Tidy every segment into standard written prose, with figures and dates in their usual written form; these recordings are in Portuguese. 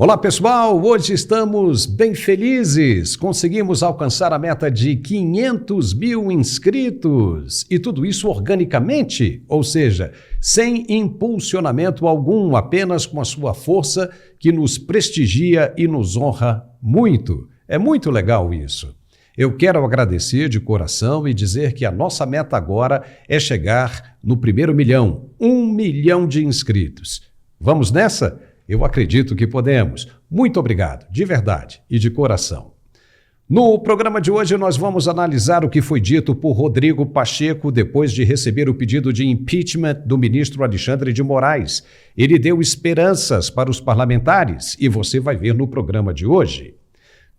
Olá pessoal, hoje estamos bem felizes, conseguimos alcançar a meta de 500 mil inscritos e tudo isso organicamente, ou seja, sem impulsionamento algum, apenas com a sua força que nos prestigia e nos honra muito. É muito legal isso. Eu quero agradecer de coração e dizer que a nossa meta agora é chegar no primeiro milhão, 1 milhão de inscritos. Vamos nessa? Eu acredito que podemos. Muito obrigado, de verdade e de coração. No programa de hoje nós vamos analisar o que foi dito por Rodrigo Pacheco depois de receber o pedido de impeachment do ministro Alexandre de Moraes. Ele deu esperanças para os parlamentares e você vai ver no programa de hoje.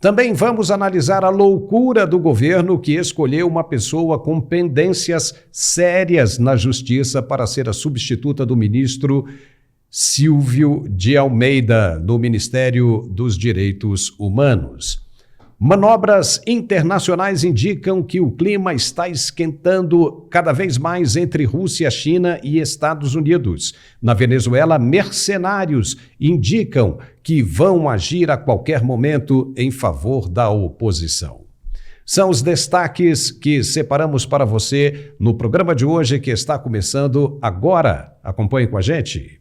Também vamos analisar a loucura do governo que escolheu uma pessoa com pendências sérias na justiça para ser a substituta do ministro Silvio de Almeida, no Ministério dos Direitos Humanos. Manobras internacionais indicam que o clima está esquentando cada vez mais entre Rússia, China e Estados Unidos. Na Venezuela, mercenários indicam que vão agir a qualquer momento em favor da oposição. São os destaques que separamos para você no programa de hoje que está começando agora. Acompanhe com a gente.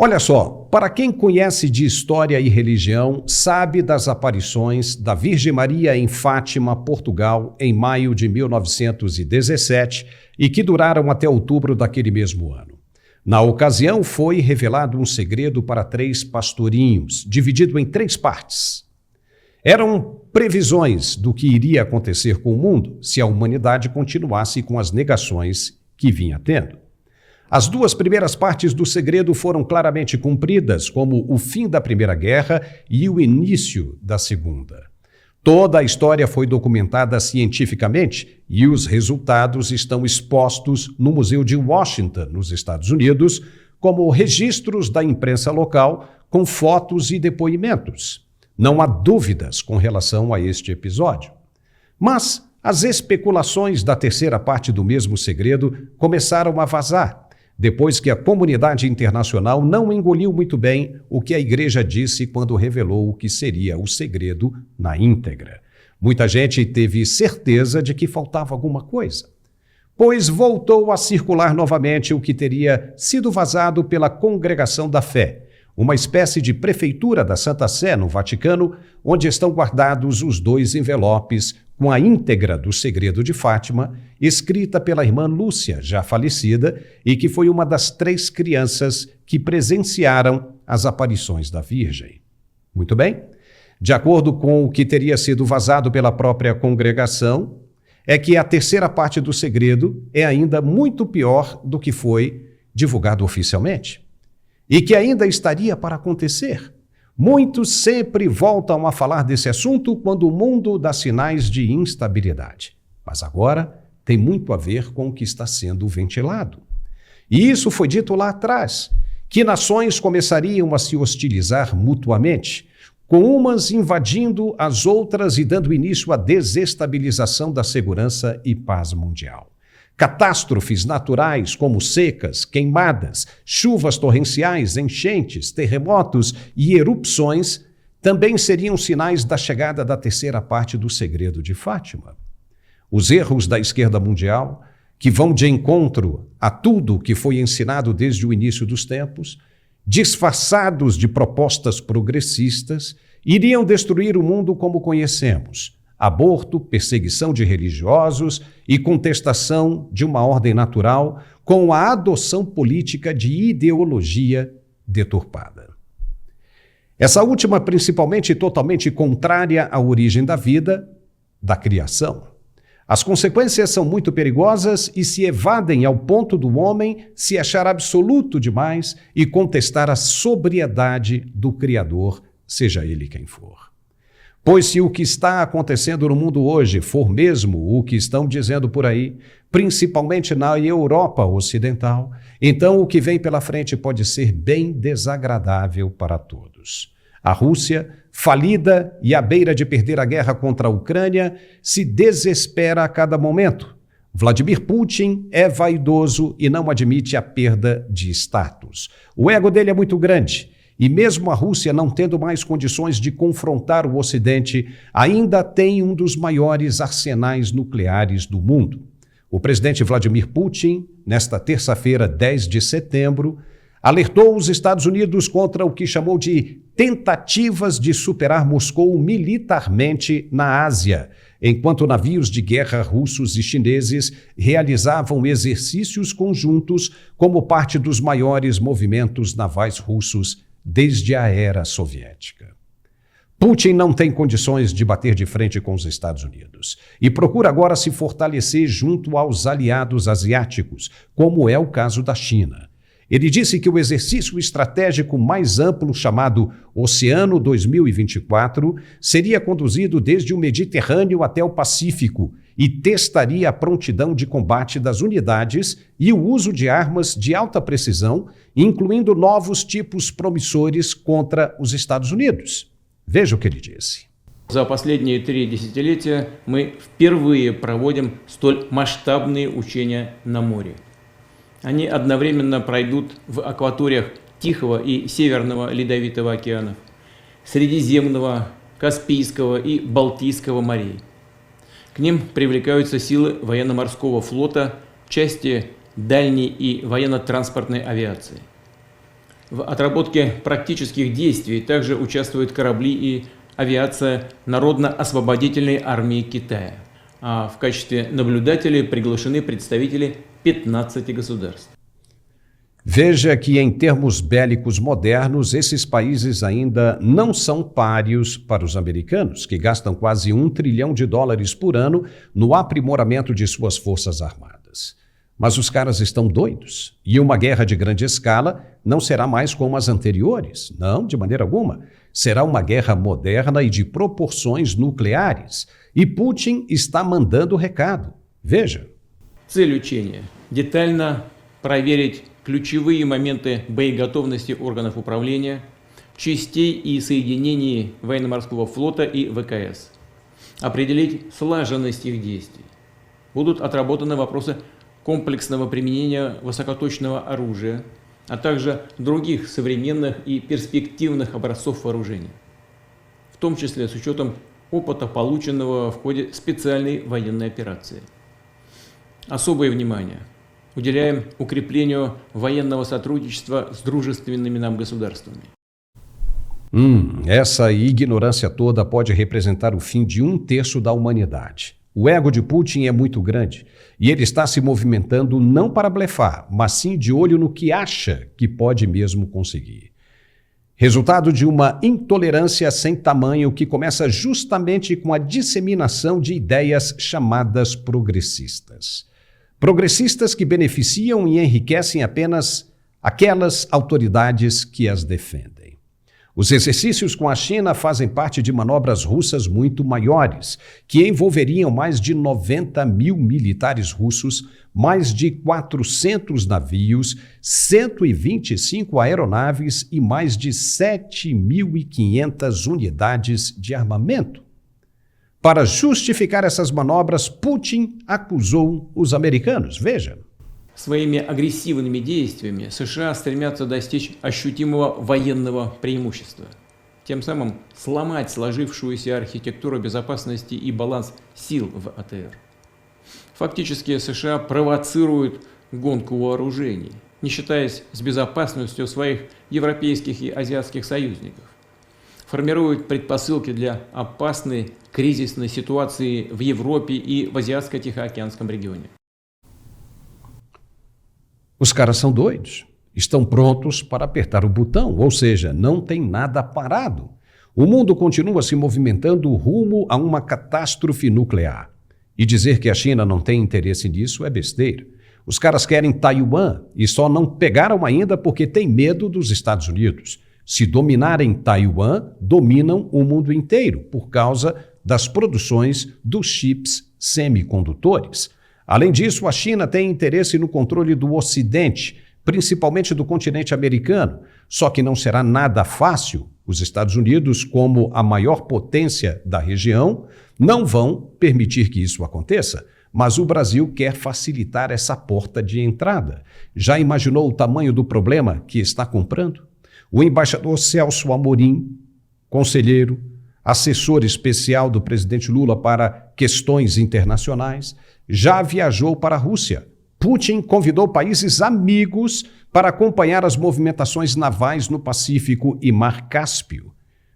Olha só, para quem conhece de história e religião, sabe das aparições da Virgem Maria em Fátima, Portugal, em maio de 1917 e que duraram até outubro daquele mesmo ano. Na ocasião, foi revelado um segredo para 3 pastorinhos, dividido em 3 partes. Eram previsões do que iria acontecer com o mundo se a humanidade continuasse com as negações que vinha tendo. As 2 primeiras partes do segredo foram claramente cumpridas, como o fim da Primeira Guerra e o início da Segunda. Toda a história foi documentada cientificamente e os resultados estão expostos no Museu de Washington, nos Estados Unidos, como registros da imprensa local com fotos e depoimentos. Não há dúvidas com relação a este episódio. Mas as especulações da terceira parte do mesmo segredo começaram a vazar, depois que a comunidade internacional não engoliu muito bem o que a igreja disse quando revelou o que seria o segredo na íntegra. Muita gente teve certeza de que faltava alguma coisa, pois voltou a circular novamente o que teria sido vazado pela Congregação da Fé, uma espécie de prefeitura da Santa Sé no Vaticano, onde estão guardados os 2 envelopes com a íntegra do segredo de Fátima, escrita pela irmã Lúcia, já falecida, e que foi uma das 3 crianças que presenciaram as aparições da Virgem. Muito bem? De acordo com o que teria sido vazado pela própria congregação, é que a terceira parte do segredo é ainda muito pior do que foi divulgado oficialmente, e que ainda estaria para acontecer. Muitos sempre voltam a falar desse assunto quando o mundo dá sinais de instabilidade. Mas agora tem muito a ver com o que está sendo ventilado. E isso foi dito lá atrás, que nações começariam a se hostilizar mutuamente, com umas invadindo as outras e dando início à desestabilização da segurança e paz mundial. Catástrofes naturais como secas, queimadas, chuvas torrenciais, enchentes, terremotos e erupções também seriam sinais da chegada da terceira parte do segredo de Fátima. Os erros da esquerda mundial, que vão de encontro a tudo que foi ensinado desde o início dos tempos, disfarçados de propostas progressistas, iriam destruir o mundo como conhecemos. Aborto, perseguição de religiosos e contestação de uma ordem natural com a adoção política de ideologia deturpada. Essa última, principalmente, totalmente contrária à origem da vida, da criação. As consequências são muito perigosas e se evadem ao ponto do homem se achar absoluto demais e contestar a sobriedade do Criador, seja ele quem for. Pois se o que está acontecendo no mundo hoje for mesmo o que estão dizendo por aí, principalmente na Europa Ocidental, então o que vem pela frente pode ser bem desagradável para todos. A Rússia, falida e à beira de perder a guerra contra a Ucrânia, se desespera a cada momento. Vladimir Putin é vaidoso e não admite a perda de status. O ego dele é muito grande e mesmo a Rússia não tendo mais condições de confrontar o Ocidente, ainda tem um dos maiores arsenais nucleares do mundo. O presidente Vladimir Putin, nesta terça-feira, 10 de setembro, alertou os Estados Unidos contra o que chamou de tentativas de superar Moscou militarmente na Ásia, enquanto navios de guerra russos e chineses realizavam exercícios conjuntos como parte dos maiores movimentos navais russos desde a era soviética. Putin não tem condições de bater de frente com os Estados Unidos e procura agora se fortalecer junto aos aliados asiáticos, como é o caso da China. Ele disse que o exercício estratégico mais amplo, chamado Oceano 2024, seria conduzido desde o Mediterrâneo até o Pacífico e testaria a prontidão de combate das unidades e o uso de armas de alta precisão, incluindo novos tipos promissores contra os Estados Unidos. Veja o que ele disse. За последние 3 десятилетия мы впервые проводим столь масштабные учения на море. Они одновременно пройдут в акваториях Тихого и Северного Ледовитого океанов, Средиземного, Каспийского и Балтийского морей. К ним привлекаются силы военно-морского флота, части дальней и военно-транспортной авиации. В отработке практических действий также участвуют корабли и авиация Народно-освободительной армии Китая, а в качестве наблюдателей приглашены представители 15 государств. Veja que, em termos bélicos modernos, esses países ainda não são páreos para os americanos, que gastam quase $1 trilhão por ano no aprimoramento de suas forças armadas. Mas os caras estão doidos, e uma guerra de grande escala não será mais como as anteriores, não, de maneira alguma. Será uma guerra moderna e de proporções nucleares, e Putin está mandando o recado. Veja. Цель учения – детально проверить ключевые моменты боеготовности органов управления, частей и соединений военно-морского флота и ВКС, определить слаженность их действий. Будут отработаны вопросы комплексного применения высокоточного оружия, а также других современных и перспективных образцов вооружения, в том числе с учетом опыта, полученного в ходе специальной военной операции. Особое внимание уделяем укреплению военного сотрудничества с дружественными нам государствами. Essa ignorância toda pode representar o fim de 1/3 da humanidade. O ego de Putin é muito grande e ele está se movimentando não para blefar, mas sim de olho no que acha que pode mesmo conseguir. Resultado de uma intolerância sem tamanho que começa justamente com a disseminação de ideias chamadas progressistas. Progressistas que beneficiam e enriquecem apenas aquelas autoridades que as defendem. Os exercícios com a China fazem parte de manobras russas muito maiores, que envolveriam mais de 90 mil militares russos, mais de 400 navios, 125 aeronaves e mais de 7.500 unidades de armamento. Para justificar essas manobras, Putin acusou os americanos. Veja. Своими агрессивными действиями США стремятся достичь ощутимого военного преимущества, тем самым сломать сложившуюся архитектуру безопасности и баланс сил в АТР. Фактически США провоцируют гонку вооружений, не считаясь с безопасностью своих европейских и азиатских союзников. Формируют предпосылки для опасной кризисной ситуации в Европе и в Азиатско-Тихоокеанском регионе. Os caras são doidos. Estão prontos para apertar o botão, ou seja, não tem nada parado. O mundo continua se movimentando rumo a uma catástrofe nuclear. E dizer que a China não tem interesse nisso é besteira. Os caras querem Taiwan e só não pegaram ainda porque têm medo dos Estados Unidos. Se dominarem Taiwan, dominam o mundo inteiro por causa das produções dos chips semicondutores. Além disso, a China tem interesse no controle do Ocidente, principalmente do continente americano, só que não será nada fácil. Os Estados Unidos, como a maior potência da região, não vão permitir que isso aconteça, mas o Brasil quer facilitar essa porta de entrada. Já imaginou o tamanho do problema que está comprando? O embaixador Celso Amorim, conselheiro, assessor especial do presidente Lula para questões internacionais, já viajou para a Rússia. Putin convidou países amigos para acompanhar as movimentações navais no Pacífico e Mar Cáspio.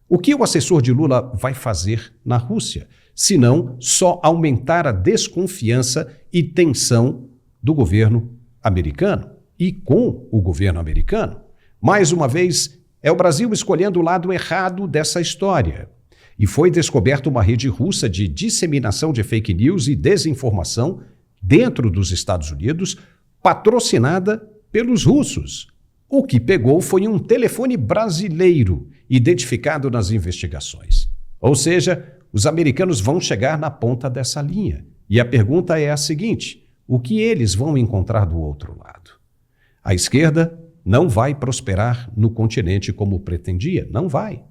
O que o assessor de Lula vai fazer na Rússia, se não só aumentar a desconfiança e tensão do governo americano e com o governo americano? Mais uma vez, é o Brasil escolhendo o lado errado dessa história. E foi descoberta uma rede russa de disseminação de fake news e desinformação dentro dos Estados Unidos, patrocinada pelos russos. O que pegou foi um telefone brasileiro, identificado nas investigações. Ou seja, os americanos vão chegar na ponta dessa linha. E a pergunta é a seguinte: o que eles vão encontrar do outro lado? A esquerda não vai prosperar no continente como pretendia, não vai.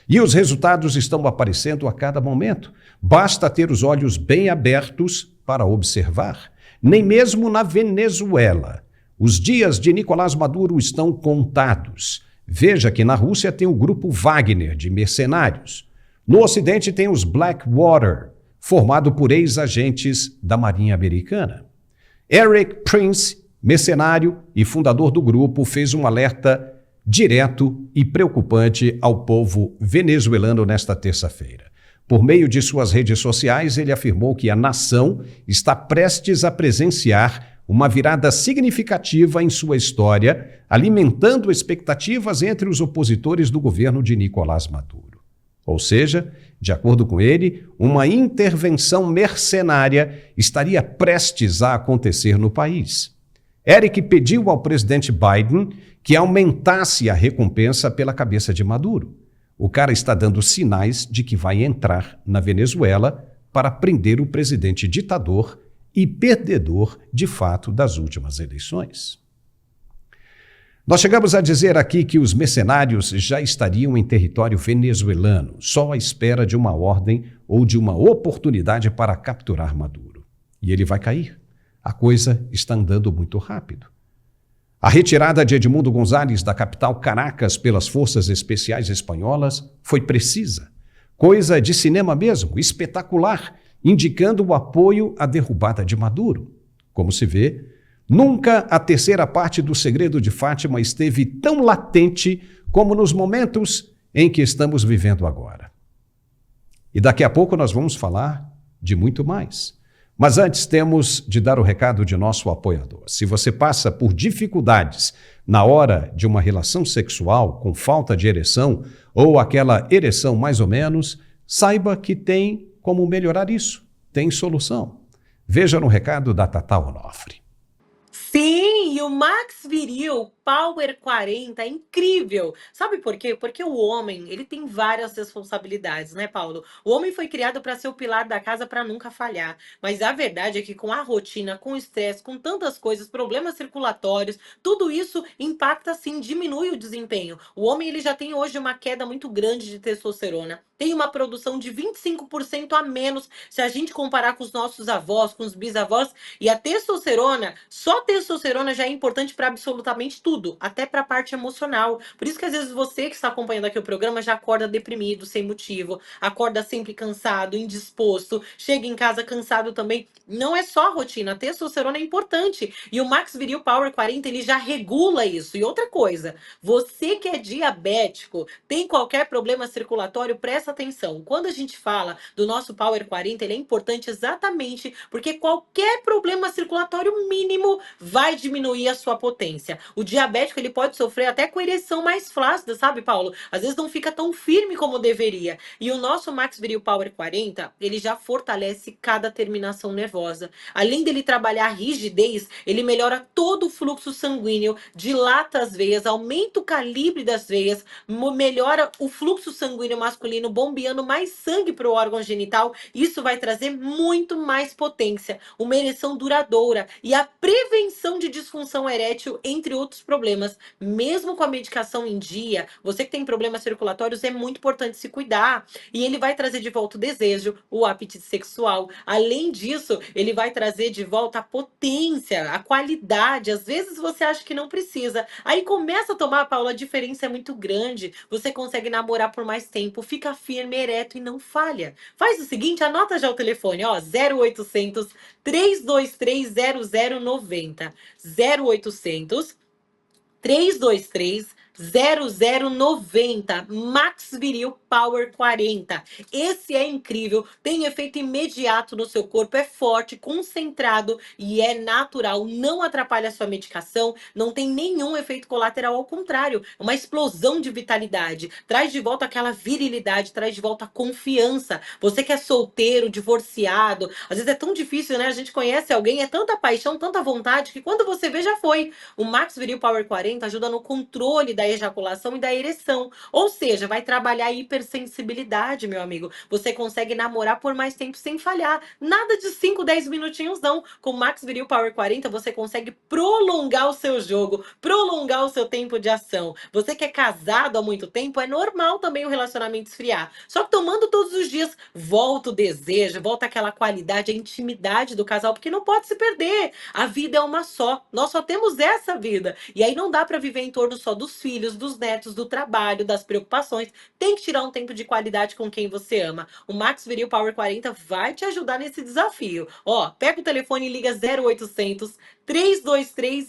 E os resultados estão aparecendo a cada momento. Basta ter os olhos bem abertos para observar. Nem mesmo na Venezuela. Os dias de Nicolás Maduro estão contados. Veja que na Rússia tem o grupo Wagner, de mercenários. No Ocidente tem os Blackwater, formado por ex-agentes da Marinha Americana. Eric Prince, mercenário e fundador do grupo, fez um alerta direto e preocupante ao povo venezuelano nesta terça-feira. Por meio de suas redes sociais, ele afirmou que a nação está prestes a presenciar uma virada significativa em sua história, alimentando expectativas entre os opositores do governo de Nicolás Maduro. Ou seja, de acordo com ele, uma intervenção mercenária estaria prestes a acontecer no país. Eric pediu ao presidente Biden que aumentasse a recompensa pela cabeça de Maduro. O cara está dando sinais de que vai entrar na Venezuela para prender o presidente ditador e perdedor, de fato, das últimas eleições. Nós chegamos a dizer aqui que os mercenários já estariam em território venezuelano, só à espera de uma ordem ou de uma oportunidade para capturar Maduro. E ele vai cair. A coisa está andando muito rápido. A retirada de Edmundo González da capital Caracas pelas forças especiais espanholas foi precisa. Coisa de cinema mesmo, espetacular, indicando o apoio à derrubada de Maduro. Como se vê, nunca a terceira parte do Segredo de Fátima esteve tão latente como nos momentos em que estamos vivendo agora. E daqui a pouco nós vamos falar de muito mais. Mas antes temos de dar o recado de nosso apoiador. Se você passa por dificuldades na hora de uma relação sexual com falta de ereção ou aquela ereção mais ou menos, saiba que tem como melhorar isso. Tem solução. Veja no recado da Tatá Onofre. Sim, e o Max Viril Power 40 é incrível. Sabe por quê? Porque o homem, ele tem várias responsabilidades, né, Paulo? O homem foi criado para ser o pilar da casa para nunca falhar. Mas a verdade é que com a rotina, com o estresse, com tantas coisas, problemas circulatórios, tudo isso impacta sim, diminui o desempenho. O homem, ele já tem hoje uma queda muito grande de testosterona. Tem uma produção de 25% a menos se a gente comparar com os nossos avós, com os bisavós. E a testosterona, só testosterona já é importante para absolutamente tudo, até para a parte emocional. Por isso que às vezes você que está acompanhando aqui o programa já acorda deprimido, sem motivo, acorda sempre cansado, indisposto, chega em casa cansado também. Não é só a rotina, a testosterona é importante. E o Max Viril Power 40, ele já regula isso. E outra coisa, você que é diabético, tem qualquer problema circulatório, presta atenção. Quando a gente fala do nosso Power 40, ele é importante exatamente porque qualquer problema circulatório mínimo vai diminuir a sua potência. O diabético, ele pode sofrer até com ereção mais flácida, sabe, Paulo? Às vezes não fica tão firme como deveria. E o nosso Max Viril Power 40, ele já fortalece cada terminação nervosa. Além dele trabalhar a rigidez, ele melhora todo o fluxo sanguíneo, dilata as veias, aumenta o calibre das veias, melhora o fluxo sanguíneo masculino, bombeando mais sangue para o órgão genital. Isso vai trazer muito mais potência, uma ereção duradoura e a prevenção de disfunção erétil, entre outros problemas. Mesmo com a medicação em dia, você que tem problemas circulatórios, é muito importante se cuidar. E ele vai trazer de volta o desejo, o apetite sexual. Além disso, ele vai trazer de volta a potência, a qualidade. Às vezes você acha que não precisa. Aí começa a tomar, Paula, a diferença é muito grande. Você consegue namorar por mais tempo, fica firme, ereto e não falha. Faz o seguinte, anota já o telefone, ó, 0800 323 0090. 0800 323 0090, Max Viril Power 40. Esse é incrível, tem efeito imediato no seu corpo, é forte, concentrado e é natural, não atrapalha a sua medicação, não tem nenhum efeito colateral, ao contrário, é uma explosão de vitalidade, traz de volta aquela virilidade, traz de volta a confiança. Você que é solteiro, divorciado, às vezes é tão difícil, né? A gente conhece alguém, é tanta paixão, tanta vontade, que quando você vê, já foi. O Max Viril Power 40 ajuda no controle da ejaculação e da ereção. Ou seja, vai trabalhar a hipersensibilidade, meu amigo. Você consegue namorar por mais tempo sem falhar. Nada de 5, 10 minutinhos, não. Com o Max Viril Power 40, você consegue prolongar o seu jogo, prolongar o seu tempo de ação. Você que é casado há muito tempo, é normal também o relacionamento esfriar. Só que tomando todos os dias, volta o desejo, volta aquela qualidade, a intimidade do casal, porque não pode se perder. A vida é uma só. Nós só temos essa vida. E aí não dá para viver em torno só dos filhos, dos netos, do trabalho, das preocupações. Tem que tirar um tempo de qualidade com quem você ama. O Max Viril Power 40 vai te ajudar nesse desafio. Ó, pega o telefone e liga 0800 323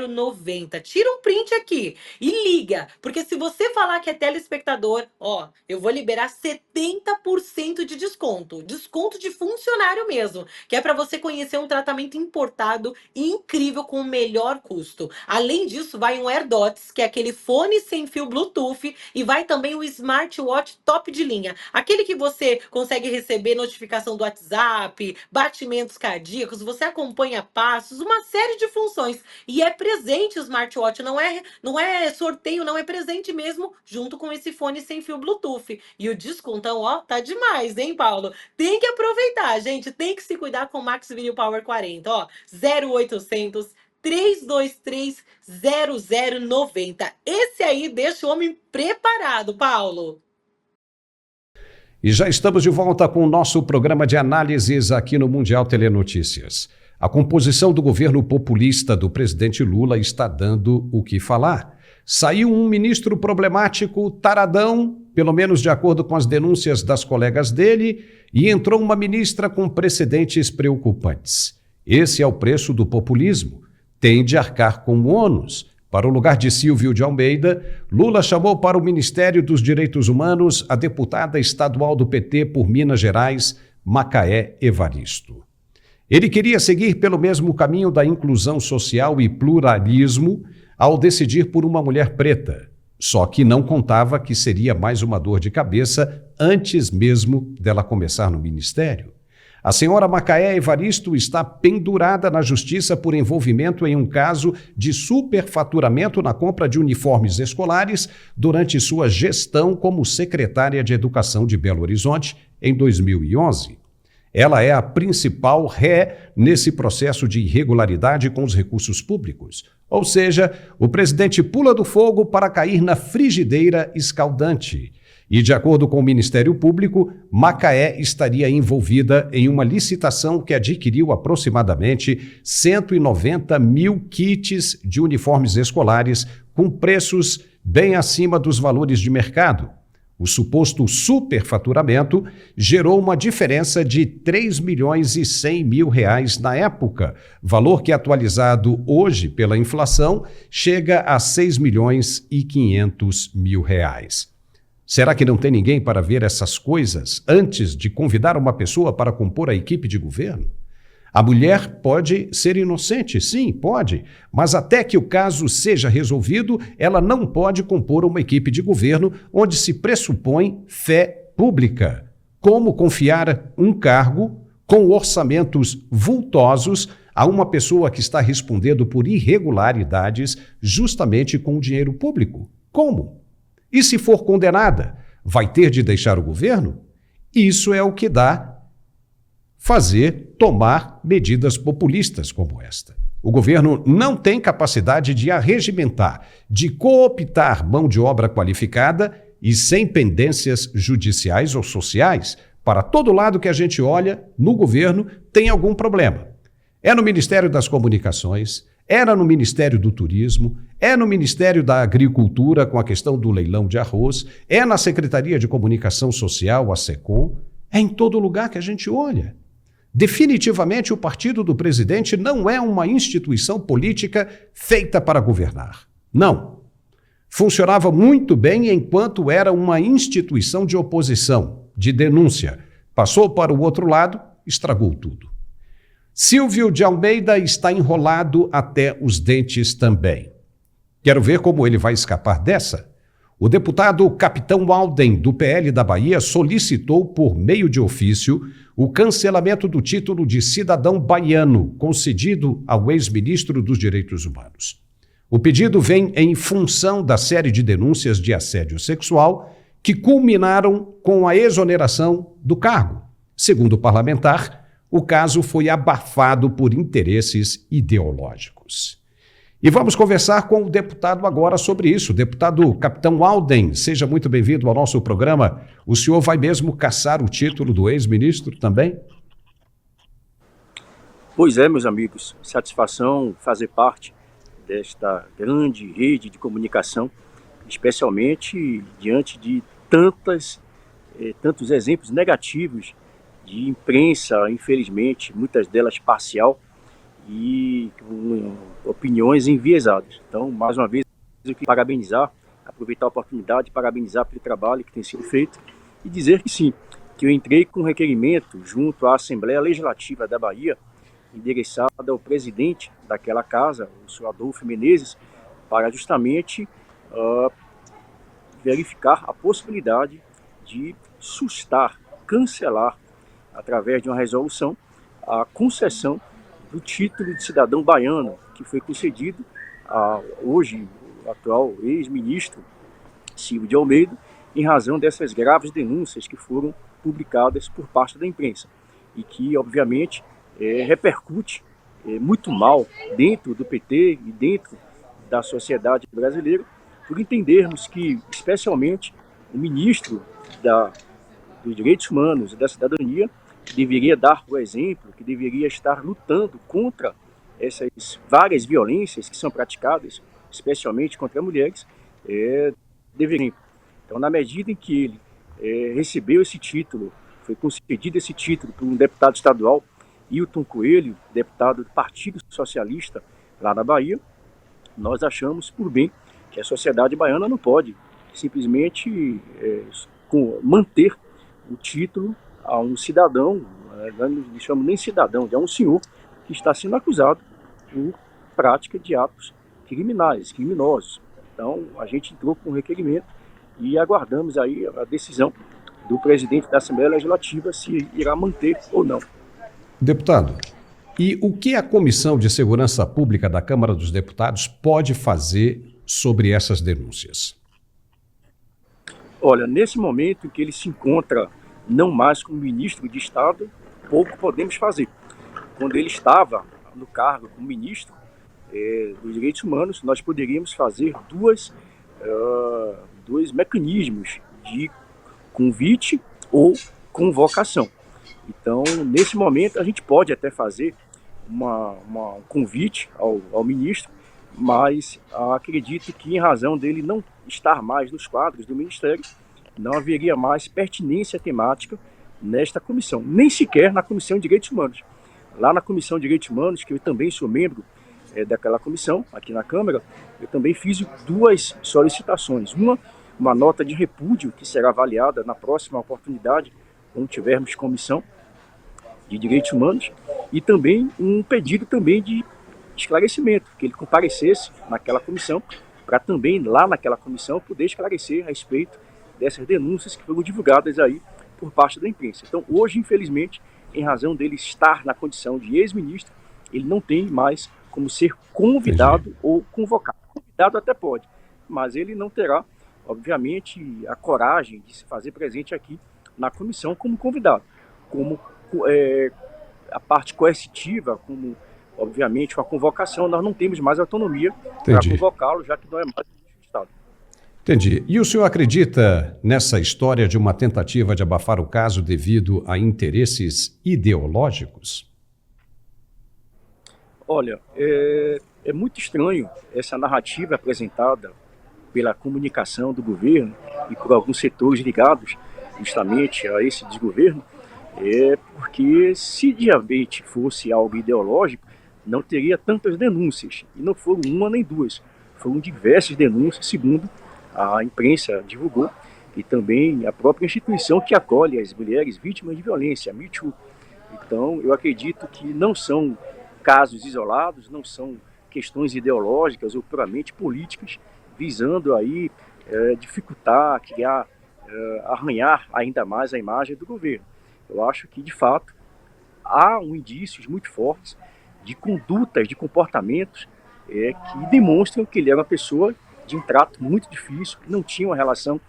0090. Tira um print aqui e liga, porque se você falar que é telespectador, ó, eu vou liberar 70% de desconto. Desconto de funcionário mesmo, que é para você conhecer um tratamento importado e incrível com o melhor custo. Além disso, vai um AirDots, que é aquele fone sem fio Bluetooth, e vai também o smartwatch top de linha. Aquele que você consegue receber notificação do WhatsApp, batimentos cardíacos, você acompanha passos, uma série de funções. E é presente o smartwatch, não é sorteio, não é presente mesmo, junto com esse fone sem fio Bluetooth. E o descontão, ó, tá demais, hein, Paulo? Tem que aproveitar, gente, tem que se cuidar com o Max Viril Power 40, ó, 0800 323 0090. Esse aí deixa o homem preparado, Paulo. E já estamos de volta com o nosso programa de análises aqui no Mundial Telenotícias. A composição do governo populista do presidente Lula está dando o que falar. Saiu um ministro problemático, taradão, pelo menos de acordo com as denúncias das colegas dele, e entrou uma ministra com precedentes preocupantes. Esse é o preço do populismo. Tem de arcar com o ônus. Para o lugar de Silvio de Almeida, Lula chamou para o Ministério dos Direitos Humanos a deputada estadual do PT por Minas Gerais, Macaé Evaristo. Ele queria seguir pelo mesmo caminho da inclusão social e pluralismo ao decidir por uma mulher preta, só que não contava que seria mais uma dor de cabeça antes mesmo dela começar no ministério. A senhora Macaé Evaristo está pendurada na justiça por envolvimento em um caso de superfaturamento na compra de uniformes escolares durante sua gestão como secretária de Educação de Belo Horizonte em 2011. Ela é a principal ré nesse processo de irregularidade com os recursos públicos. Ou seja, o presidente pula do fogo para cair na frigideira escaldante. E, de acordo com o Ministério Público, Macaé estaria envolvida em uma licitação que adquiriu aproximadamente 190 mil kits de uniformes escolares com preços bem acima dos valores de mercado. O suposto superfaturamento gerou uma diferença de R$ 3.100.000 na época, valor que, atualizado hoje pela inflação, chega a R$ 6.500.000. Será que não tem ninguém para ver essas coisas antes de convidar uma pessoa para compor a equipe de governo? A mulher pode ser inocente, sim, pode, mas até que o caso seja resolvido, ela não pode compor uma equipe de governo onde se pressupõe fé pública. Como confiar um cargo com orçamentos vultosos a uma pessoa que está respondendo por irregularidades justamente com o dinheiro público? Como? E se for condenada, vai ter de deixar o governo? Isso é o que dá tomar medidas populistas como esta. O governo não tem capacidade de arregimentar, de cooptar mão de obra qualificada e sem pendências judiciais ou sociais. Para todo lado que a gente olha, no governo tem algum problema. É no Ministério das Comunicações, era no Ministério do Turismo, é no Ministério da Agricultura com a questão do leilão de arroz, é na Secretaria de Comunicação Social, a SECOM, é em todo lugar que a gente olha. Definitivamente, o partido do presidente não é uma instituição política feita para governar. Não. Funcionava muito bem enquanto era uma instituição de oposição, de denúncia. Passou para o outro lado, estragou tudo. Silvio de Almeida está enrolado até os dentes também. Quero ver como ele vai escapar dessa. O deputado Capitão Alden, do PL da Bahia, solicitou por meio de ofício o cancelamento do título de cidadão baiano concedido ao ex-ministro dos Direitos Humanos. O pedido vem em função da série de denúncias de assédio sexual que culminaram com a exoneração do cargo. Segundo o parlamentar, o caso foi abafado por interesses ideológicos. E vamos conversar com o deputado agora sobre isso. Deputado Capitão Alden, seja muito bem-vindo ao nosso programa. O senhor vai mesmo caçar o título do ex-ministro também? Pois é, meus amigos. Satisfação fazer parte desta grande rede de comunicação, especialmente diante de tantos exemplos negativos de imprensa, infelizmente, muitas delas parcial, e com opiniões enviesadas. Então, mais uma vez, eu queria aproveitar a oportunidade de parabenizar pelo trabalho que tem sido feito e dizer que sim, que eu entrei com um requerimento junto à Assembleia Legislativa da Bahia, endereçado ao presidente daquela casa, o senhor Adolfo Menezes, para justamente verificar a possibilidade de cancelar, através de uma resolução, a concessão do título de cidadão baiano, que foi concedido a hoje o atual ex-ministro Silvio de Almeida, em razão dessas graves denúncias que foram publicadas por parte da imprensa e que, obviamente, repercute muito mal dentro do PT e dentro da sociedade brasileira, por entendermos que, especialmente, o ministro dos Direitos Humanos e da Cidadania, que deveria dar o exemplo, que deveria estar lutando contra essas várias violências que são praticadas, especialmente contra mulheres, deveria. Então, na medida em que ele recebeu esse título, foi concedido esse título por um deputado estadual, Hilton Coelho, deputado do Partido Socialista lá na Bahia, nós achamos por bem que a sociedade baiana não pode simplesmente manter o título a um cidadão, não chamo nem cidadão, é um senhor que está sendo acusado por prática de atos criminosos. Então, a gente entrou com um requerimento e aguardamos aí a decisão do presidente da Assembleia Legislativa se irá manter ou não. Deputado, e o que a Comissão de Segurança Pública da Câmara dos Deputados pode fazer sobre essas denúncias? Olha, nesse momento em que ele se encontra não mais como ministro de Estado, pouco podemos fazer. Quando ele estava no cargo como ministro dos Direitos Humanos, nós poderíamos fazer dois mecanismos de convite ou convocação. Então, nesse momento, a gente pode até fazer um convite ao ministro, mas acredito que, em razão dele não estar mais nos quadros do Ministério, não haveria mais pertinência temática nesta comissão, nem sequer na Comissão de Direitos Humanos. Lá na Comissão de Direitos Humanos, que eu também sou membro daquela comissão, aqui na Câmara, eu também fiz duas solicitações. Uma nota de repúdio, que será avaliada na próxima oportunidade, quando tivermos comissão de Direitos Humanos, e também um pedido também de esclarecimento, que ele comparecesse naquela comissão, para também lá naquela comissão poder esclarecer a respeito dessas denúncias que foram divulgadas aí por parte da imprensa. Então, hoje, infelizmente, em razão dele estar na condição de ex-ministro, ele não tem mais como ser convidado ou convocado. Convidado até pode, mas ele não terá obviamente, a coragem de se fazer presente aqui na comissão como convidado, como a parte coercitiva, como, obviamente, com a convocação, nós não temos mais autonomia para convocá-lo, já que não é mais do Estado. Entendi. E o senhor acredita nessa história de uma tentativa de abafar o caso devido a interesses ideológicos? Olha, é muito estranho essa narrativa apresentada pela comunicação do governo e por alguns setores ligados justamente a esse desgoverno, porque se realmente fosse algo ideológico, não teria tantas denúncias. E não foram uma nem duas, foram diversas denúncias, segundo a imprensa divulgou, e também a própria instituição que acolhe as mulheres vítimas de violência, a Me Too. Então, eu acredito que não são casos isolados, não são questões ideológicas ou puramente políticas, visando aí dificultar, criar, arranhar ainda mais a imagem do governo. Eu acho que, de fato, há indícios muito fortes de condutas, de comportamentos que demonstram que ele era uma pessoa de um trato muito difícil, que não tinha uma relação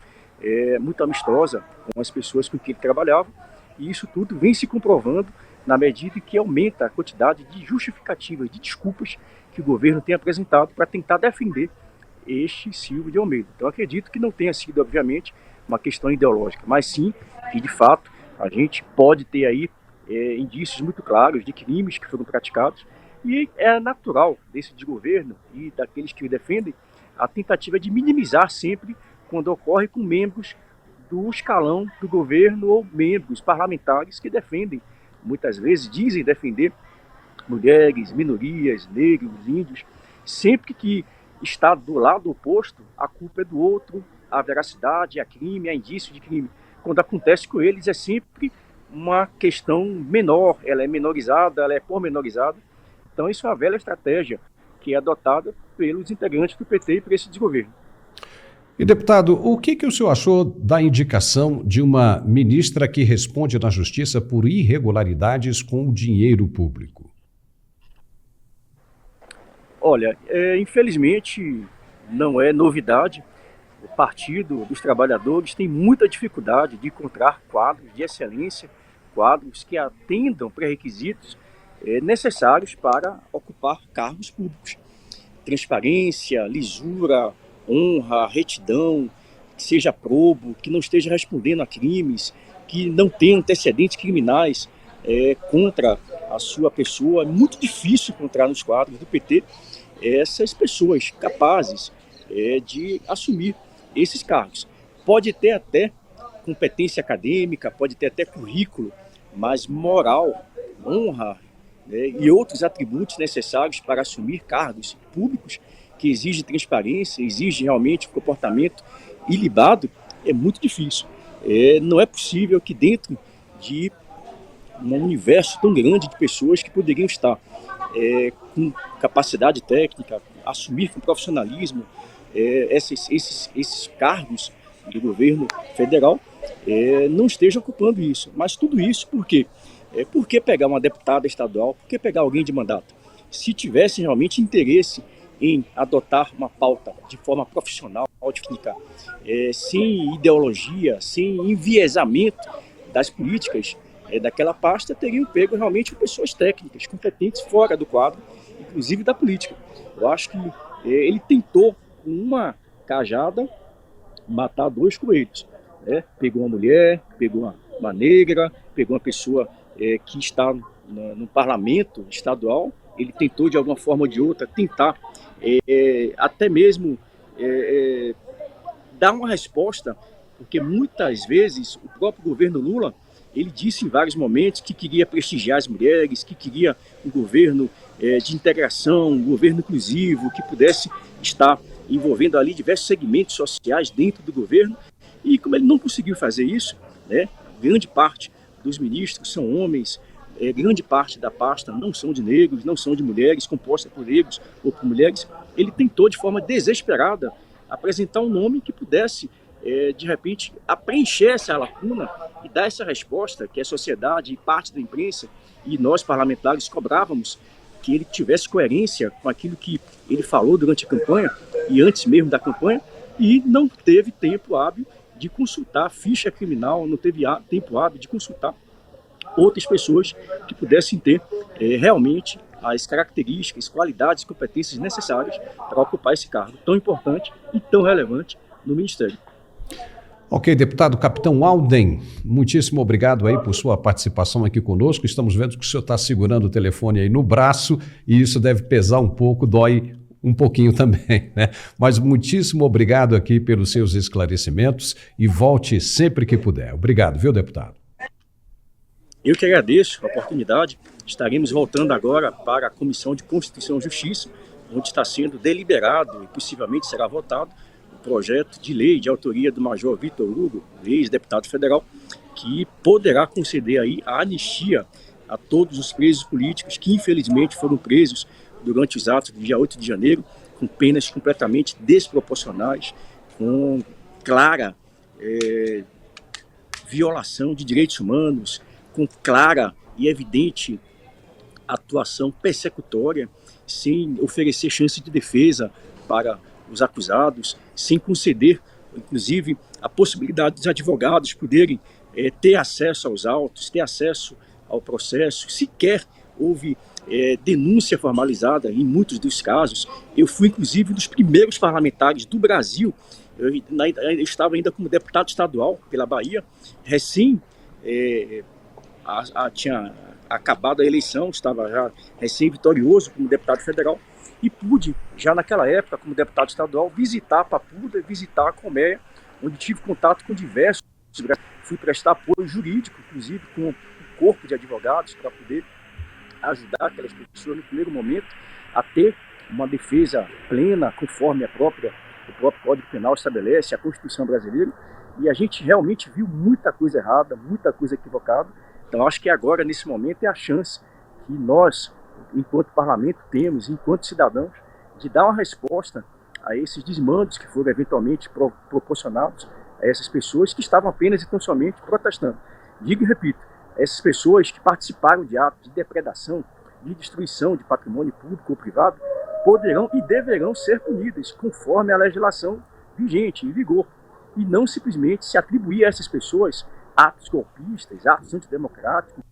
muito amistosa com as pessoas com quem ele trabalhava, e isso tudo vem se comprovando na medida que aumenta a quantidade de justificativas, de desculpas que o governo tem apresentado para tentar defender este Silvio de Almeida. Então, acredito que não tenha sido, obviamente, uma questão ideológica, mas sim que, de fato, a gente pode ter aí indícios muito claros de crimes que foram praticados, e é natural desse desgoverno e daqueles que o defendem a tentativa de minimizar sempre quando ocorre com membros do escalão do governo ou membros parlamentares que defendem, muitas vezes dizem defender mulheres, minorias, negros, índios. Sempre que está do lado oposto, a culpa é do outro, a veracidade, a crime, a indício de crime. Quando acontece com eles, é sempre uma questão menor, ela é menorizada, ela é pormenorizada. Então isso é uma velha estratégia que é adotada pelos integrantes do PT e por esse desgoverno. E, deputado, o que o senhor achou da indicação de uma ministra que responde na Justiça por irregularidades com o dinheiro público? Olha, infelizmente não é novidade. O Partido dos Trabalhadores tem muita dificuldade de encontrar quadros de excelência, quadros que atendam pré-requisitos necessários para ocupar cargos públicos. Transparência, lisura, honra, retidão, que seja probo, que não esteja respondendo a crimes, que não tenha antecedentes criminais contra a sua pessoa. É muito difícil encontrar nos quadros do PT essas pessoas capazes de assumir esses cargos. Pode ter até competência acadêmica, pode ter até currículo, mas moral, honra e outros atributos necessários para assumir cargos públicos que exigem transparência, exigem realmente um comportamento ilibado, é muito difícil. Não é possível que dentro de um universo tão grande de pessoas que poderiam estar com capacidade técnica, assumir com profissionalismo esses cargos do governo federal, não esteja ocupando isso. Mas tudo isso por quê? Por que pegar uma deputada estadual? Por que pegar alguém de mandato? Se tivesse realmente interesse em adotar uma pauta de forma profissional, sem ideologia, sem enviesamento das políticas daquela pasta, teriam pego realmente pessoas técnicas, competentes fora do quadro, inclusive da política. Eu acho que ele tentou, com uma cajada, matar dois coelhos. Pegou uma mulher, pegou uma negra, pegou uma pessoa que está no parlamento estadual. Ele tentou, de alguma forma ou de outra, tentar até mesmo dar uma resposta, porque muitas vezes o próprio governo Lula, ele disse em vários momentos que queria prestigiar as mulheres, que queria um governo de integração, um governo inclusivo, que pudesse estar envolvendo ali diversos segmentos sociais dentro do governo. E como ele não conseguiu fazer isso, grande parte dos ministros são homens, grande parte da pasta não são de negros, não são de mulheres, composta por negros ou por mulheres. Ele tentou, de forma desesperada, apresentar um nome que pudesse, de repente, preencher essa lacuna e dar essa resposta que a sociedade e parte da imprensa e nós parlamentares cobrávamos, que ele tivesse coerência com aquilo que ele falou durante a campanha e antes mesmo da campanha, e não teve tempo hábil de consultar a ficha criminal, não teve tempo hábil de consultar outras pessoas que pudessem ter realmente as características, qualidades e competências necessárias para ocupar esse cargo tão importante e tão relevante no Ministério. Ok, deputado Capitão Alden, muitíssimo obrigado aí por sua participação aqui conosco. Estamos vendo que o senhor está segurando o telefone aí no braço e isso deve pesar um pouco, dói um pouquinho também, né? Mas muitíssimo obrigado aqui pelos seus esclarecimentos e volte sempre que puder. Obrigado, viu, deputado? Eu que agradeço a oportunidade. Estaremos voltando agora para a Comissão de Constituição e Justiça, onde está sendo deliberado e possivelmente será votado o projeto de lei de autoria do Major Vitor Hugo, ex-deputado federal, que poderá conceder aí a anistia a todos os presos políticos que infelizmente foram presos durante os atos do dia 8 de janeiro, com penas completamente desproporcionais, com clara violação de direitos humanos, com clara e evidente atuação persecutória, sem oferecer chance de defesa para os acusados, sem conceder, inclusive, a possibilidade dos advogados poderem ter acesso aos autos, ter acesso ao processo. Sequer houve denúncia formalizada em muitos dos casos. Eu fui, inclusive, um dos primeiros parlamentares do Brasil. Eu estava ainda como deputado estadual pela Bahia, tinha acabado a eleição, estava já recém-vitorioso como deputado federal e pude, já naquela época, como deputado estadual, visitar a Papuda, visitar a Colmeia, onde tive contato com diversos. Fui prestar apoio jurídico, inclusive com um corpo de advogados, para poder ajudar aquelas pessoas, no primeiro momento, a ter uma defesa plena, conforme o próprio Código Penal estabelece, a Constituição brasileira, e a gente realmente viu muita coisa errada, muita coisa equivocada. Então, acho que agora, nesse momento, é a chance que nós, enquanto parlamento, temos, enquanto cidadãos, de dar uma resposta a esses desmandos que foram eventualmente proporcionados a essas pessoas que estavam apenas e tão somente protestando. Digo e repito, essas pessoas que participaram de atos de depredação, de destruição de patrimônio público ou privado, poderão e deverão ser punidas conforme a legislação vigente, em vigor, e não simplesmente se atribuir a essas pessoas atos golpistas, atos antidemocráticos,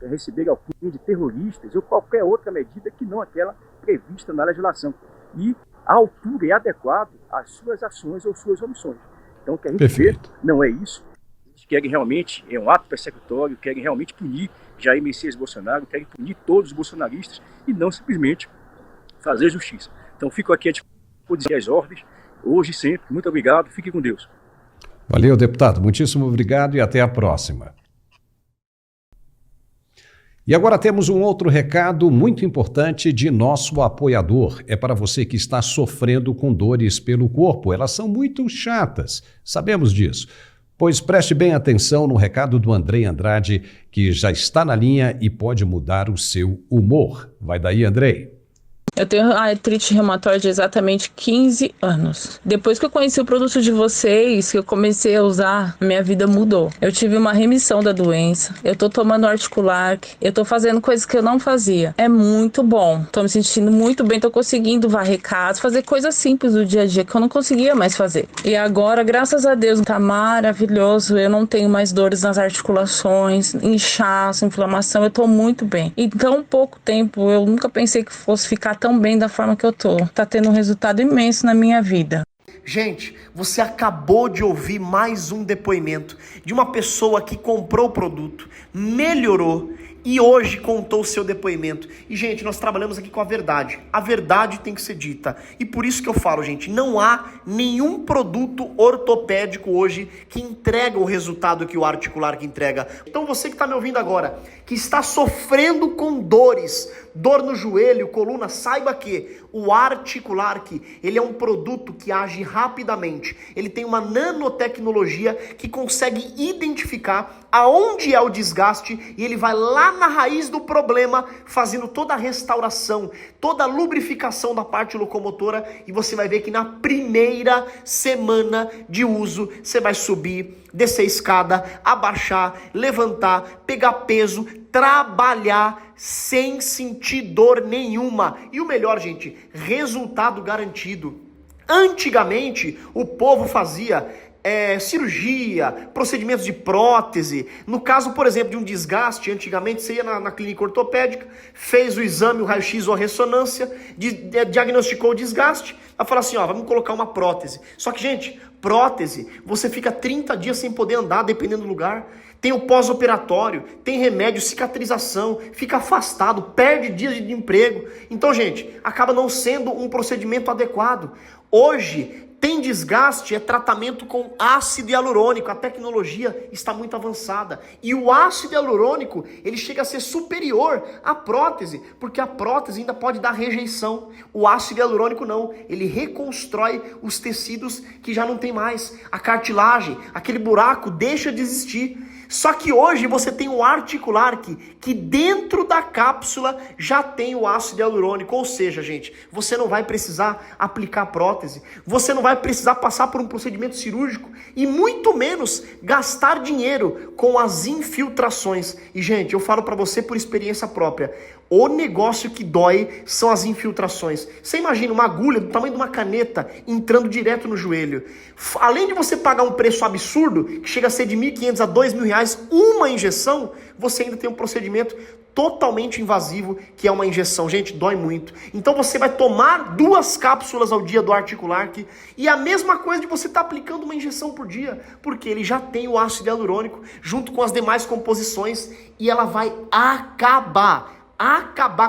receber a alcunha de terroristas ou qualquer outra medida que não aquela prevista na legislação. E a altura é adequada às suas ações ou suas omissões. Então, o que a gente vê não é isso. Eles querem realmente, é um ato persecutório, querem realmente punir Jair Messias Bolsonaro, querem punir todos os bolsonaristas e não simplesmente fazer justiça. Então, fico aqui a disposição as ordens, hoje e sempre. Muito obrigado, fique com Deus. Valeu, deputado. Muitíssimo obrigado e até a próxima. E agora temos um outro recado muito importante de nosso apoiador. É para você que está sofrendo com dores pelo corpo. Elas são muito chatas, sabemos disso. Pois preste bem atenção no recado do Andrei Andrade, que já está na linha e pode mudar o seu humor. Vai daí, Andrei. Eu tenho artrite reumatoide há exatamente 15 anos. Depois que eu conheci o produto de vocês, que eu comecei a usar, minha vida mudou. Eu tive uma remissão da doença, eu tô tomando Articulac, eu tô fazendo coisas que eu não fazia. É muito bom, tô me sentindo muito bem, tô conseguindo varrer casa, fazer coisas simples do dia a dia que eu não conseguia mais fazer. E agora, graças a Deus, tá maravilhoso, eu não tenho mais dores nas articulações, inchaço, inflamação, eu tô muito bem. Em tão pouco tempo, eu nunca pensei que fosse ficar tão bem da forma que eu tô. Tá tendo um resultado imenso na minha vida. Gente, você acabou de ouvir mais um depoimento de uma pessoa que comprou o produto, melhorou e hoje contou o seu depoimento. E, gente, nós trabalhamos aqui com a verdade. A verdade tem que ser dita. E por isso que eu falo, gente, não há nenhum produto ortopédico hoje que entrega o resultado que o Articulac entrega. Então você que está me ouvindo agora, que está sofrendo com dores, dor no joelho, coluna, saiba que o Articulac, ele é um produto que age rapidamente. Ele tem uma nanotecnologia que consegue identificar aonde é o desgaste e ele vai lá na raiz do problema, fazendo toda a restauração, toda a lubrificação da parte locomotora, e você vai ver que na primeira semana de uso, você vai subir, descer a escada, abaixar, levantar, pegar peso, trabalhar sem sentir dor nenhuma. E o melhor, gente, resultado garantido. Antigamente, o povo fazia cirurgia, procedimentos de prótese. No caso, por exemplo, de um desgaste, antigamente você ia na clínica ortopédica, fez o exame, o raio-x ou a ressonância, diagnosticou o desgaste, vai falar assim, ó, vamos colocar uma prótese. Só que, gente, prótese, você fica 30 dias sem poder andar, dependendo do lugar. Tem o pós-operatório, tem remédio, cicatrização, fica afastado, perde dias de emprego. Então, gente, acaba não sendo um procedimento adequado. Hoje, tem desgaste, é tratamento com ácido hialurônico. A tecnologia está muito avançada. E o ácido hialurônico, ele chega a ser superior à prótese, porque a prótese ainda pode dar rejeição. O ácido hialurônico não. Ele reconstrói os tecidos que já não tem mais. A cartilagem, aquele buraco deixa de existir. Só que hoje você tem o articular que dentro da cápsula já tem o ácido hialurônico. Ou seja, gente, você não vai precisar aplicar prótese, você não vai precisar passar por um procedimento cirúrgico e muito menos gastar dinheiro com as infiltrações. E, gente, eu falo para você por experiência própria, o negócio que dói são as infiltrações. Você imagina uma agulha do tamanho de uma caneta entrando direto no joelho. Além de você pagar um preço absurdo, que chega a ser de R$1.500 a R$2.000 uma injeção, você ainda tem um procedimento totalmente invasivo, que é uma injeção. Gente, dói muito. Então você vai tomar 2 cápsulas ao dia do Articulark, e a mesma coisa de você estar aplicando uma injeção por dia, porque ele já tem o ácido hialurônico, junto com as demais composições, e ela vai acabar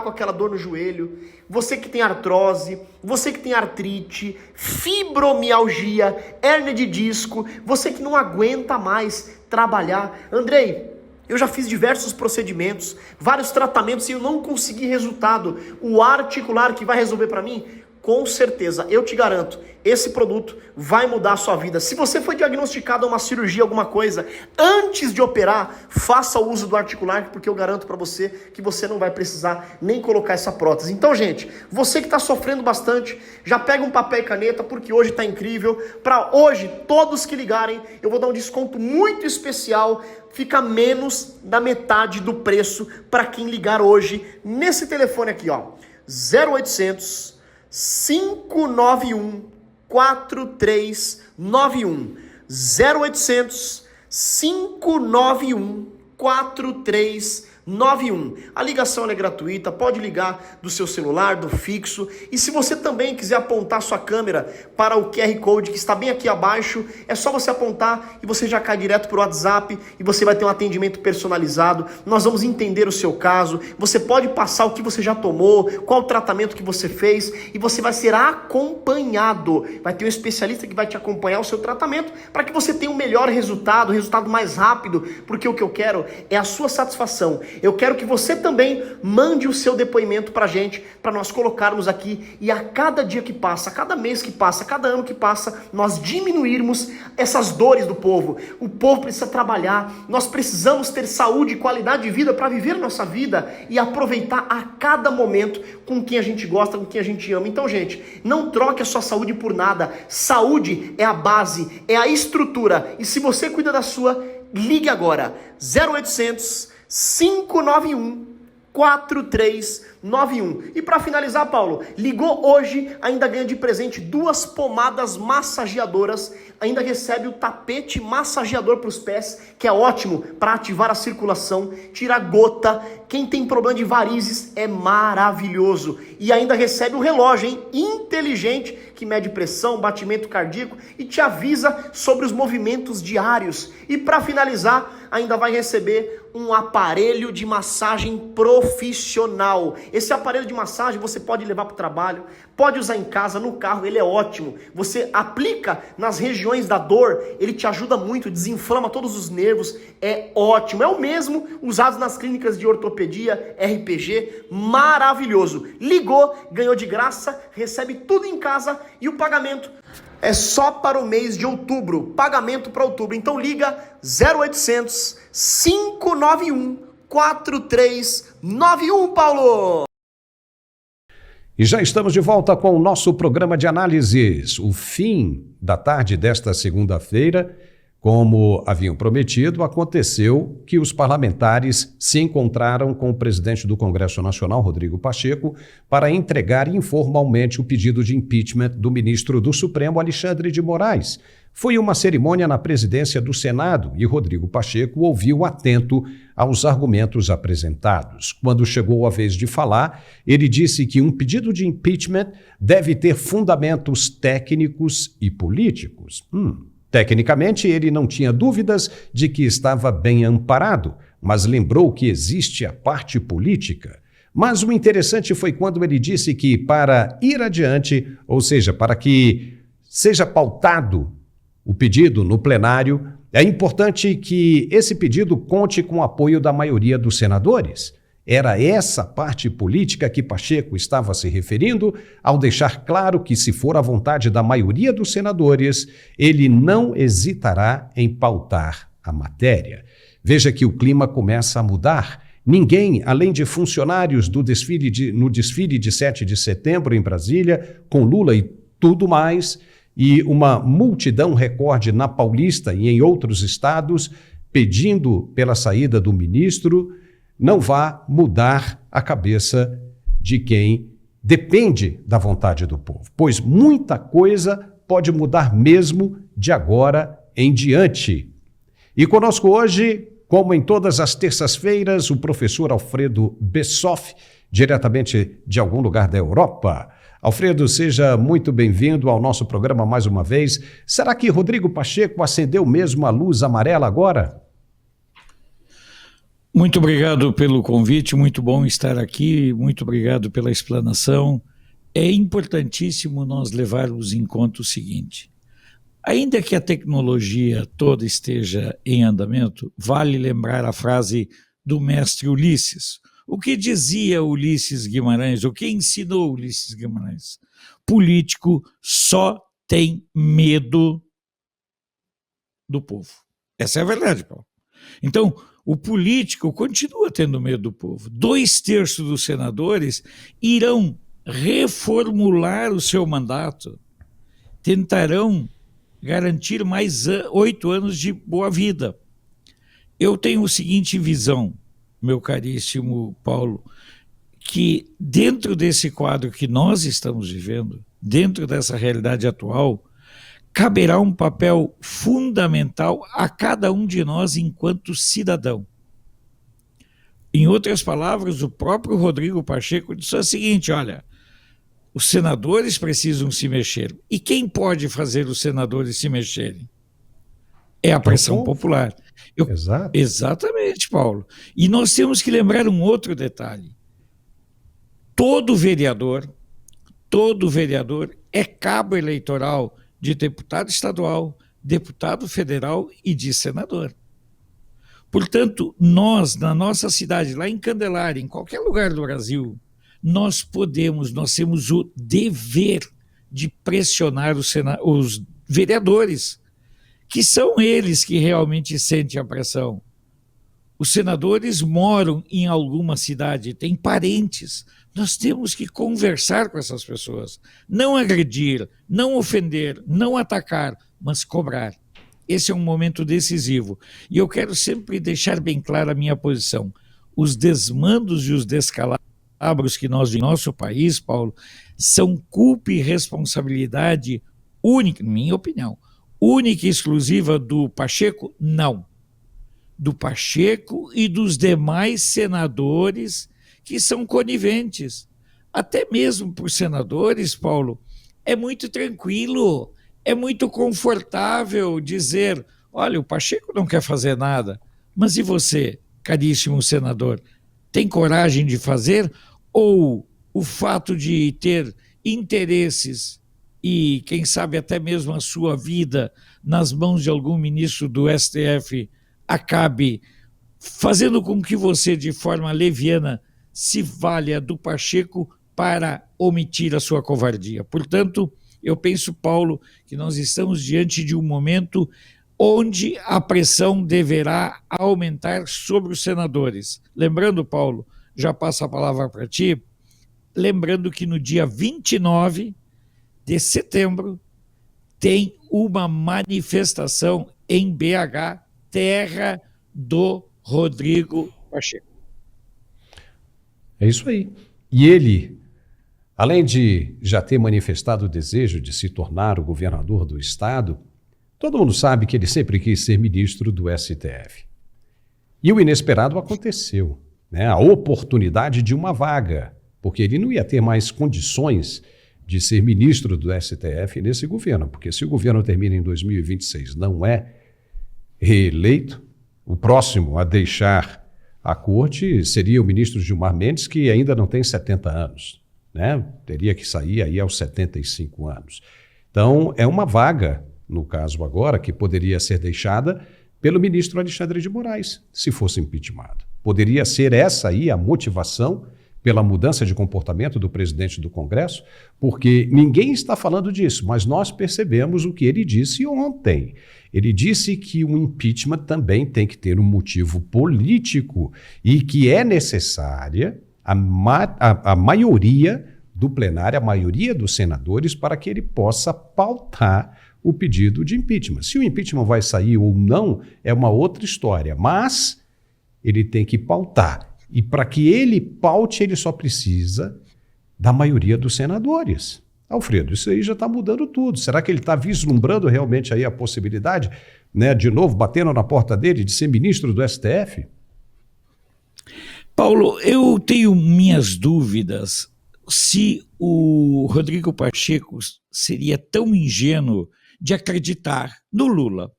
com aquela dor no joelho. Você que tem artrose, você que tem artrite, fibromialgia, hérnia de disco, você que não aguenta mais trabalhar. Andrei, eu já fiz diversos procedimentos, vários tratamentos e eu não consegui resultado. O Articulark vai resolver para mim? Com certeza, eu te garanto, esse produto vai mudar a sua vida. Se você foi diagnosticado a uma cirurgia, alguma coisa, antes de operar, faça o uso do Articulark, porque eu garanto para você que você não vai precisar nem colocar essa prótese. Então, gente, você que está sofrendo bastante, já pega um papel e caneta, porque hoje está incrível. Para hoje, todos que ligarem, eu vou dar um desconto muito especial, fica menos da metade do preço para quem ligar hoje nesse telefone aqui, ó, 0800 591 4391, 0800 591 4391. A ligação é gratuita, pode ligar do seu celular, do fixo, e se você também quiser apontar sua câmera para o QR Code que está bem aqui abaixo, é só você apontar e você já cai direto para o WhatsApp e você vai ter um atendimento personalizado. Nós vamos entender o seu caso, você pode passar o que você já tomou, qual o tratamento que você fez, e você vai ser acompanhado. Vai ter um especialista que vai te acompanhar o seu tratamento para que você tenha um melhor resultado, um resultado mais rápido, porque o que eu quero é a sua satisfação. Eu quero que você também mande o seu depoimento pra gente, para nós colocarmos aqui, e a cada dia que passa, a cada mês que passa, a cada ano que passa, nós diminuirmos essas dores do povo. O povo precisa trabalhar, nós precisamos ter saúde e qualidade de vida para viver a nossa vida e aproveitar a cada momento com quem a gente gosta, com quem a gente ama. Então, gente, não troque a sua saúde por nada. Saúde é a base, é a estrutura, e se você cuida da sua, ligue agora, 0800 591 4391. E para finalizar, Paulo, ligou hoje, ainda ganha de presente 2 pomadas massageadoras, ainda recebe o tapete massageador para os pés, que é ótimo para ativar a circulação, tirar gota. Quem tem problema de varizes é maravilhoso. E ainda recebe o relógio, hein? Inteligente, que mede pressão, batimento cardíaco e te avisa sobre os movimentos diários. E para finalizar, ainda vai receber um aparelho de massagem profissional. Esse aparelho de massagem você pode levar para o trabalho, pode usar em casa, no carro, ele é ótimo. Você aplica nas regiões da dor, ele te ajuda muito, desinflama todos os nervos, é ótimo. É o mesmo usado nas clínicas de ortopedia, RPG, maravilhoso. Ligou, ganhou de graça, recebe tudo em casa e o pagamento é só para o mês de outubro, pagamento para outubro. Então liga 0800 591 4391, Paulo! E já estamos de volta com o nosso programa de análises. O fim da tarde desta segunda-feira, Como haviam prometido, aconteceu que os parlamentares se encontraram com o presidente do Congresso Nacional, Rodrigo Pacheco, para entregar informalmente o pedido de impeachment do ministro do Supremo, Alexandre de Moraes. Foi uma cerimônia na presidência do Senado e Rodrigo Pacheco ouviu atento aos argumentos apresentados. Quando chegou a vez de falar, ele disse que um pedido de impeachment deve ter fundamentos técnicos e políticos. Tecnicamente, ele não tinha dúvidas de que estava bem amparado, mas lembrou que existe a parte política. Mas o interessante foi quando ele disse que, para ir adiante, ou seja, para que seja pautado o pedido no plenário, é importante que esse pedido conte com o apoio da maioria dos senadores. Era essa parte política que Pacheco estava se referindo ao deixar claro que, se for a vontade da maioria dos senadores, ele não hesitará em pautar a matéria. Veja que o clima começa a mudar. Ninguém, além de funcionários no desfile de 7 de setembro em Brasília, com Lula e tudo mais, e uma multidão recorde na Paulista e em outros estados, pedindo pela saída do ministro, não vá mudar a cabeça de quem depende da vontade do povo, pois muita coisa pode mudar mesmo de agora em diante. E conosco hoje, como em todas as terças-feiras, o professor Alfredo Bessoff, diretamente de algum lugar da Europa. Alfredo, seja muito bem-vindo ao nosso programa mais uma vez. Será que Rodrigo Pacheco acendeu mesmo a luz amarela agora? Muito obrigado pelo convite, muito bom estar aqui, muito obrigado pela explanação. É importantíssimo nós levarmos em conta o seguinte: ainda que a tecnologia toda esteja em andamento, vale lembrar a frase do mestre Ulisses. O que dizia Ulisses Guimarães, o que ensinou Ulisses Guimarães? Político só tem medo do povo. Essa é a verdade, Paulo. Então, o político continua tendo medo do povo. 2/3 dos senadores irão reformular o seu mandato, tentarão garantir mais 8 anos de boa vida. Eu tenho a seguinte visão, meu caríssimo Paulo, que dentro desse quadro que nós estamos vivendo, dentro dessa realidade atual, caberá um papel fundamental a cada um de nós enquanto cidadão. Em outras palavras, o próprio Rodrigo Pacheco disse o seguinte: olha, os senadores precisam se mexer. E quem pode fazer os senadores se mexerem? É a pressão popular. Exato. Exatamente, Paulo. E nós temos que lembrar um outro detalhe. Todo vereador é cabo eleitoral de deputado estadual, deputado federal e de senador. Portanto, nós, na nossa cidade, lá em Candelária, em qualquer lugar do Brasil, nós temos o dever de pressionar os vereadores, que são eles que realmente sentem a pressão. Os senadores moram em alguma cidade, têm parentes. Nós temos que conversar com essas pessoas. Não agredir, não ofender, não atacar, mas cobrar. Esse é um momento decisivo. E eu quero sempre deixar bem clara a minha posição. Os desmandos e os descalabros que nós, em nosso país, Paulo, são culpa e responsabilidade única, minha opinião, única e exclusiva do Pacheco? Não. Do Pacheco e dos demais senadores que são coniventes. Até mesmo para os senadores, Paulo, é muito tranquilo, é muito confortável dizer: olha, o Pacheco não quer fazer nada, mas e você, caríssimo senador, tem coragem de fazer? Ou o fato de ter interesses e, quem sabe, até mesmo a sua vida nas mãos de algum ministro do STF acabe fazendo com que você, de forma leviana, se valha do Pacheco para omitir a sua covardia. Portanto, eu penso, Paulo, que nós estamos diante de um momento onde a pressão deverá aumentar sobre os senadores. Lembrando, Paulo, já passo a palavra para ti, lembrando que no dia 29 de setembro tem uma manifestação em BH, terra do Rodrigo Pacheco. É isso aí. E ele, além de já ter manifestado o desejo de se tornar o governador do estado, todo mundo sabe que ele sempre quis ser ministro do STF. E o inesperado aconteceu, né? A oportunidade de uma vaga, porque ele não ia ter mais condições de ser ministro do STF nesse governo, porque se o governo termina em 2026, não é reeleito, o próximo a deixar a corte seria o ministro Gilmar Mendes, que ainda não tem 70 anos, né? Teria que sair aí aos 75 anos. Então, é uma vaga, no caso agora, que poderia ser deixada pelo ministro Alexandre de Moraes, se fosse impeachmentado. Poderia ser essa aí a motivação pela mudança de comportamento do presidente do Congresso, porque ninguém está falando disso, mas nós percebemos o que ele disse ontem. Ele disse que o impeachment também tem que ter um motivo político e que é necessária a maioria do plenário, a maioria dos senadores, para que ele possa pautar o pedido de impeachment. Se o impeachment vai sair ou não é uma outra história, mas ele tem que pautar. E para que ele paute, ele só precisa da maioria dos senadores. Alfredo, isso aí já está mudando tudo. Será que ele está vislumbrando realmente aí a possibilidade, né, de novo, batendo na porta dele, de ser ministro do STF? Paulo, eu tenho minhas dúvidas se o Rodrigo Pacheco seria tão ingênuo de acreditar no Lula.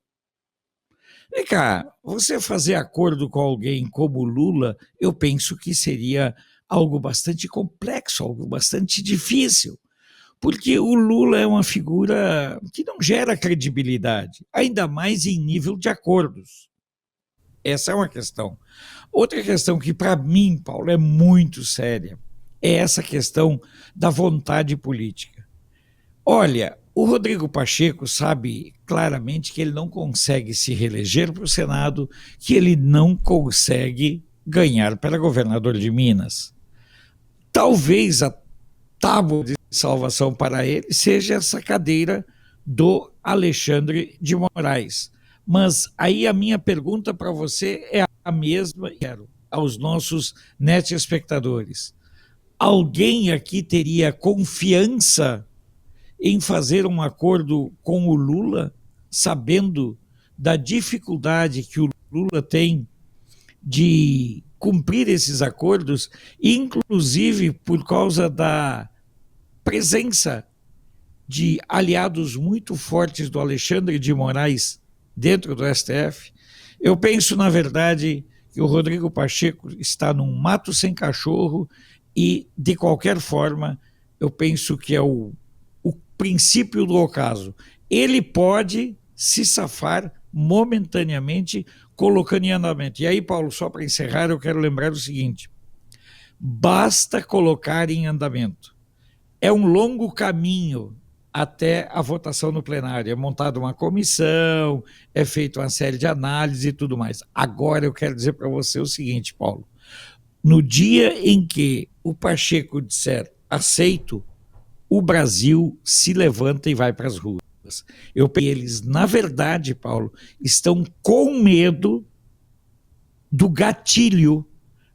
Vem cá, você fazer acordo com alguém como o Lula, eu penso que seria algo bastante complexo, algo bastante difícil, porque o Lula é uma figura que não gera credibilidade, ainda mais em nível de acordos. Essa é uma questão. Outra questão que para mim, Paulo, é muito séria, é essa questão da vontade política. Olha, o Rodrigo Pacheco sabe claramente que ele não consegue se reeleger para o Senado, que ele não consegue ganhar para governador de Minas. Talvez a tábua de salvação para ele seja essa cadeira do Alexandre de Moraes. Mas aí a minha pergunta para você é a mesma que quero aos nossos netespectadores. Alguém aqui teria confiança em fazer um acordo com o Lula, sabendo da dificuldade que o Lula tem de cumprir esses acordos, inclusive por causa da presença de aliados muito fortes do Alexandre de Moraes dentro do STF? Eu penso, na verdade, que o Rodrigo Pacheco está num mato sem cachorro e, de qualquer forma, eu penso que é o princípio do ocaso. Ele pode se safar momentaneamente colocando em andamento. E aí, Paulo, só para encerrar, eu quero lembrar o seguinte: basta colocar em andamento. É um longo caminho até a votação no plenário. É montada uma comissão, é feita uma série de análises e tudo mais. Agora eu quero dizer para você o seguinte, Paulo: no dia em que o Pacheco disser aceito, o Brasil se levanta e vai para as ruas. Eles, na verdade, Paulo, estão com medo do gatilho,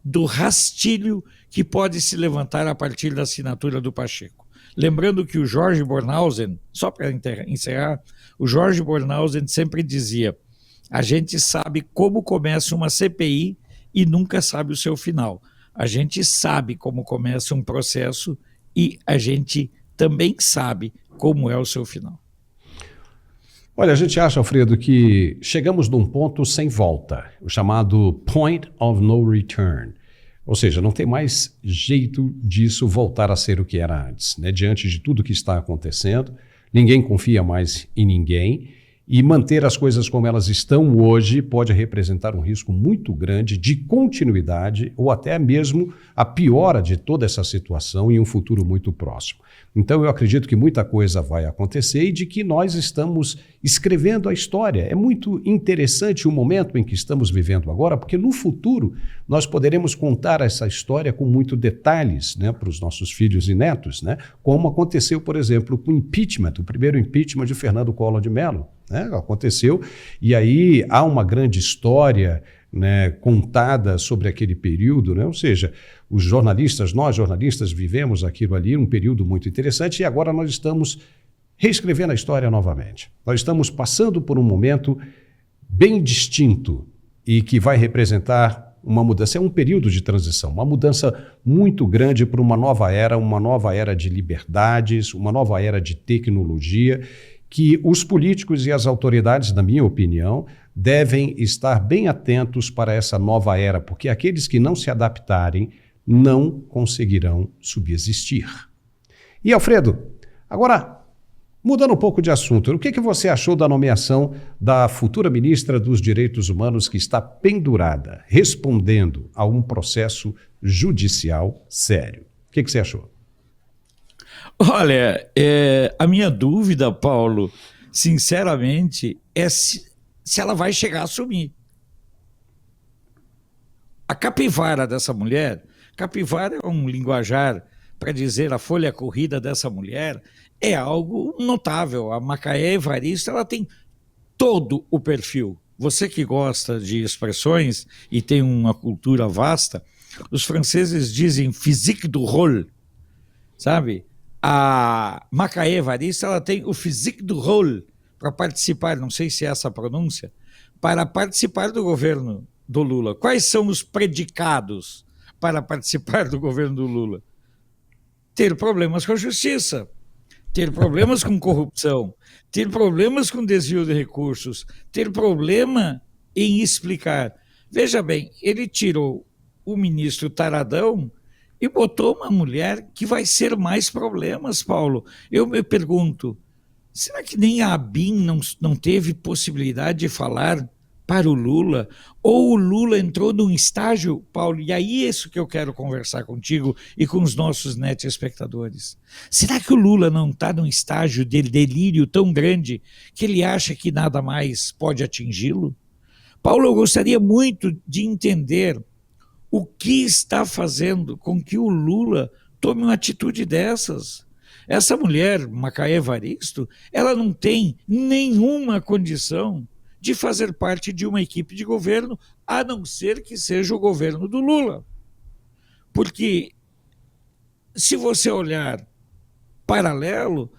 do rastilho que pode se levantar a partir da assinatura do Pacheco. Lembrando que o Jorge Bornhausen, só para encerrar, o Jorge Bornhausen sempre dizia: a gente sabe como começa uma CPI e nunca sabe o seu final. A gente sabe como começa um processo e a gente também sabe como é o seu final. Olha, a gente acha, Alfredo, que chegamos num ponto sem volta, o chamado point of no return. Ou seja, não tem mais jeito disso voltar a ser o que era antes, né? Diante de tudo que está acontecendo, ninguém confia mais em ninguém e manter as coisas como elas estão hoje pode representar um risco muito grande de continuidade ou até mesmo a piora de toda essa situação em um futuro muito próximo. Então eu acredito que muita coisa vai acontecer e de que nós estamos escrevendo a história. É muito interessante o momento em que estamos vivendo agora, porque no futuro nós poderemos contar essa história com muitos detalhes, né, para os nossos filhos e netos, né, como aconteceu, por exemplo, com o impeachment, o primeiro impeachment de Fernando Collor de Mello. né? Aconteceu, e aí há uma grande história, né, contada sobre aquele período, né? Ou seja, os jornalistas, nós jornalistas vivemos aquilo ali, um período muito interessante, e agora nós estamos reescrevendo a história novamente. Nós estamos passando por um momento bem distinto e que vai representar uma mudança, é um período de transição, uma mudança muito grande para uma nova era de liberdades, uma nova era de tecnologia, que os políticos e as autoridades, na minha opinião, devem estar bem atentos para essa nova era, porque aqueles que não se adaptarem não conseguirão subsistir. E Alfredo, agora, mudando um pouco de assunto, o que você achou da nomeação da futura ministra dos Direitos Humanos que está pendurada, respondendo a um processo judicial sério? O que você achou? Olha, a minha dúvida, Paulo, sinceramente, é se ela vai chegar a assumir. A capivara dessa mulher, capivara é um linguajar para dizer a folha corrida dessa mulher, é algo notável. A Macaé Evaristo, ela tem todo o perfil. Você que gosta de expressões e tem uma cultura vasta, os franceses dizem physique du rôle, sabe? A Macaé Evaristo, ela tem o physique du rôle para participar, não sei se é essa a pronúncia, para participar do governo do Lula. Quais são os predicados para participar do governo do Lula? Ter problemas com a justiça, ter problemas com corrupção, ter problemas com desvio de recursos, ter problema em explicar. Veja bem, ele tirou o ministro Taradão e botou uma mulher que vai ser mais problemas, Paulo. Eu me pergunto, será que nem a ABIN não teve possibilidade de falar para o Lula? Ou o Lula entrou num estágio, Paulo, e aí é isso que eu quero conversar contigo e com os nossos espectadores. Será que o Lula não está num estágio de delírio tão grande que ele acha que nada mais pode atingi-lo? Paulo, eu gostaria muito de entender o que está fazendo com que o Lula tome uma atitude dessas. Essa mulher, Macaé Evaristo, ela não tem nenhuma condição de fazer parte de uma equipe de governo, a não ser que seja o governo do Lula. Porque, se você olhar paralelo,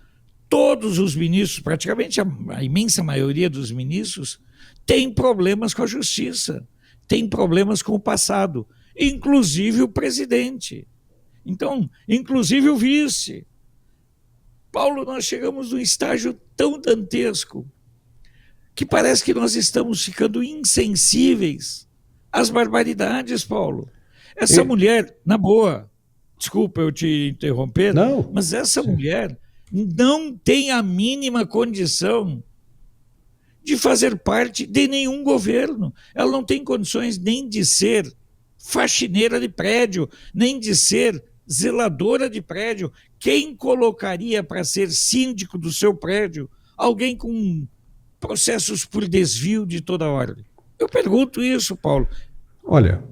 todos os ministros, praticamente a imensa maioria dos ministros, tem problemas com a justiça, tem problemas com o passado, inclusive o presidente. Então, inclusive o vice. Paulo, nós chegamos num estágio tão dantesco que parece que nós estamos ficando insensíveis às barbaridades, Paulo. Essa mulher, na boa, desculpa eu te interromper, não, mas essa mulher não tem a mínima condição de fazer parte de nenhum governo. Ela não tem condições nem de ser faxineira de prédio, nem de ser zeladora de prédio. Quem colocaria para ser síndico do seu prédio alguém com processos por desvio de toda ordem? Eu pergunto isso, Paulo. Olha,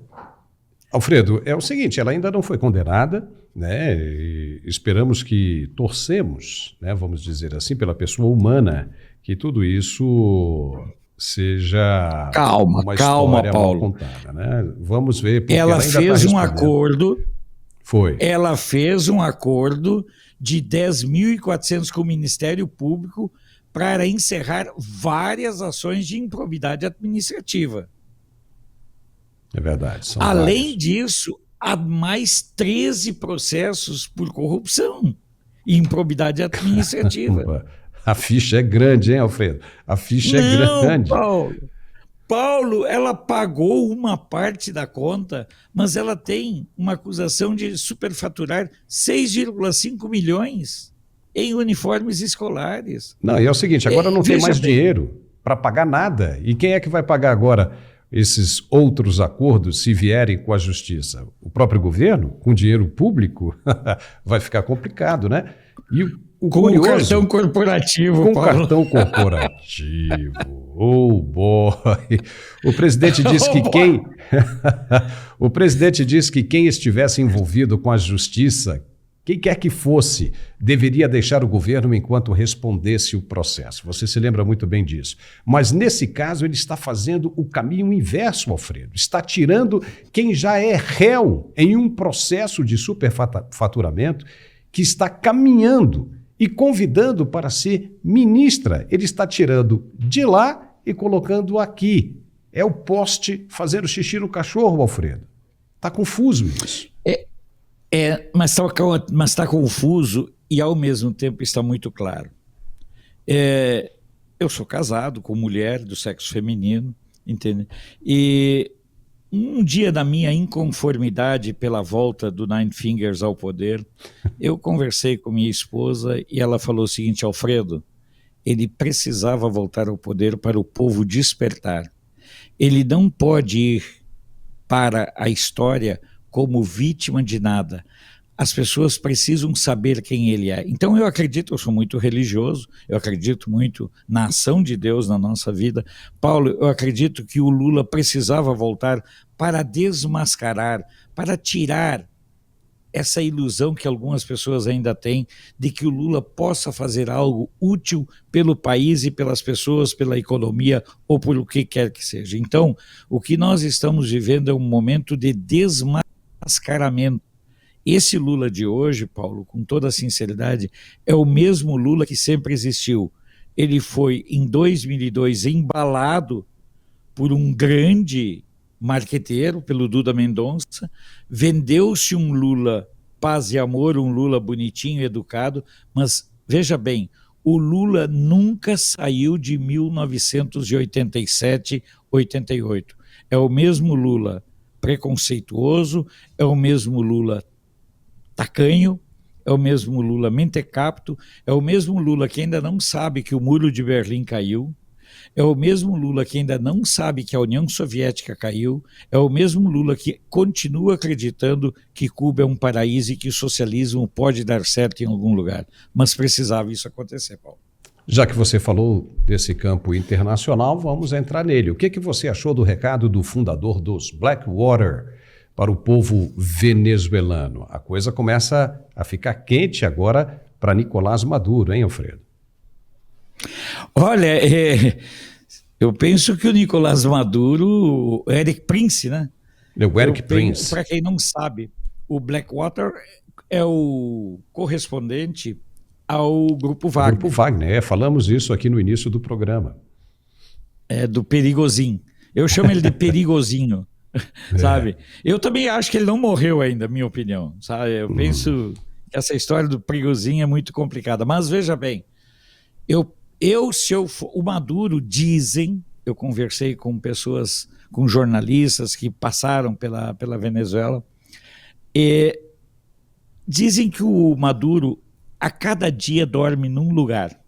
Alfredo, é o seguinte, ela ainda não foi condenada, né? E esperamos que torcemos, né, vamos dizer assim, pela pessoa humana, que tudo isso seja uma história mal contada, né? Vamos ver. Porque ela fez um acordo. Foi. Ela fez um acordo de 10.400 com o Ministério Público para encerrar várias ações de improbidade administrativa. É verdade. Além disso, há mais 13 processos por corrupção e improbidade administrativa. A ficha é grande, hein, Alfredo? A ficha é grande. Paulo, ela pagou uma parte da conta, mas ela tem uma acusação de superfaturar 6,5 milhões em uniformes escolares. Não, e é o seguinte, agora não tem mais dinheiro para pagar nada. E quem é que vai pagar agora esses outros acordos se vierem com a justiça? O próprio governo, com dinheiro público? Vai ficar complicado, né? E o com curioso, o cartão corporativo, com Paulo. Cartão corporativo. Oh, boy. O presidente disse que o presidente disse que quem estivesse envolvido com a justiça, quem quer que fosse, deveria deixar o governo enquanto respondesse o processo. Você se lembra muito bem disso. Mas, nesse caso, ele está fazendo o caminho inverso, Alfredo. Está tirando quem já é réu em um processo de superfaturamento que está caminhando e convidando para ser ministra. Ele está tirando de lá e colocando aqui. É o poste fazendo xixi no cachorro, Alfredo. Está confuso isso. Mas está confuso e, ao mesmo tempo, está muito claro. Eu sou casado com mulher do sexo feminino, entende? E um dia, da minha inconformidade pela volta do Nine Fingers ao poder, eu conversei com minha esposa e ela falou o seguinte: Alfredo, ele precisava voltar ao poder para o povo despertar. Ele não pode ir para a história como vítima de nada. As pessoas precisam saber quem ele é. Então eu acredito, eu sou muito religioso, eu acredito muito na ação de Deus na nossa vida. Paulo, eu acredito que o Lula precisava voltar para desmascarar, para tirar essa ilusão que algumas pessoas ainda têm de que o Lula possa fazer algo útil pelo país e pelas pessoas, pela economia ou por o que quer que seja. Então, o que nós estamos vivendo é um momento de desmascaramento. Esse Lula de hoje, Paulo, com toda a sinceridade, é o mesmo Lula que sempre existiu. Ele foi, em 2002, embalado por um grande marqueteiro, pelo Duda Mendonça, vendeu-se um Lula paz e amor, um Lula bonitinho, educado, mas veja bem, o Lula nunca saiu de 1987, 88. É o mesmo Lula preconceituoso, é o mesmo Lula tacanho, é o mesmo Lula mentecapto, é o mesmo Lula que ainda não sabe que o Muro de Berlim caiu, é o mesmo Lula que ainda não sabe que a União Soviética caiu, é o mesmo Lula que continua acreditando que Cuba é um paraíso e que o socialismo pode dar certo em algum lugar. Mas precisava isso acontecer, Paulo. Já que você falou desse campo internacional, vamos entrar nele. O que você achou do recado do fundador dos Blackwater para o povo venezuelano? A coisa começa a ficar quente agora para Nicolás Maduro, hein, Alfredo? Olha, eu penso que o Nicolás Maduro, o Eric Prince, né? O Eric Prince. Para quem não sabe, o Blackwater é o correspondente ao Grupo Wagner. Grupo Wagner, falamos isso aqui no início do programa. É do Perigozinho. Eu chamo ele de Perigozinho, sabe? Eu também acho que ele não morreu ainda, minha opinião, sabe? Eu penso que essa história do Perigozinho é muito complicada, mas veja bem, o Maduro, dizem, eu conversei com pessoas, com jornalistas que passaram pela Venezuela, e dizem que o Maduro a cada dia dorme num lugar.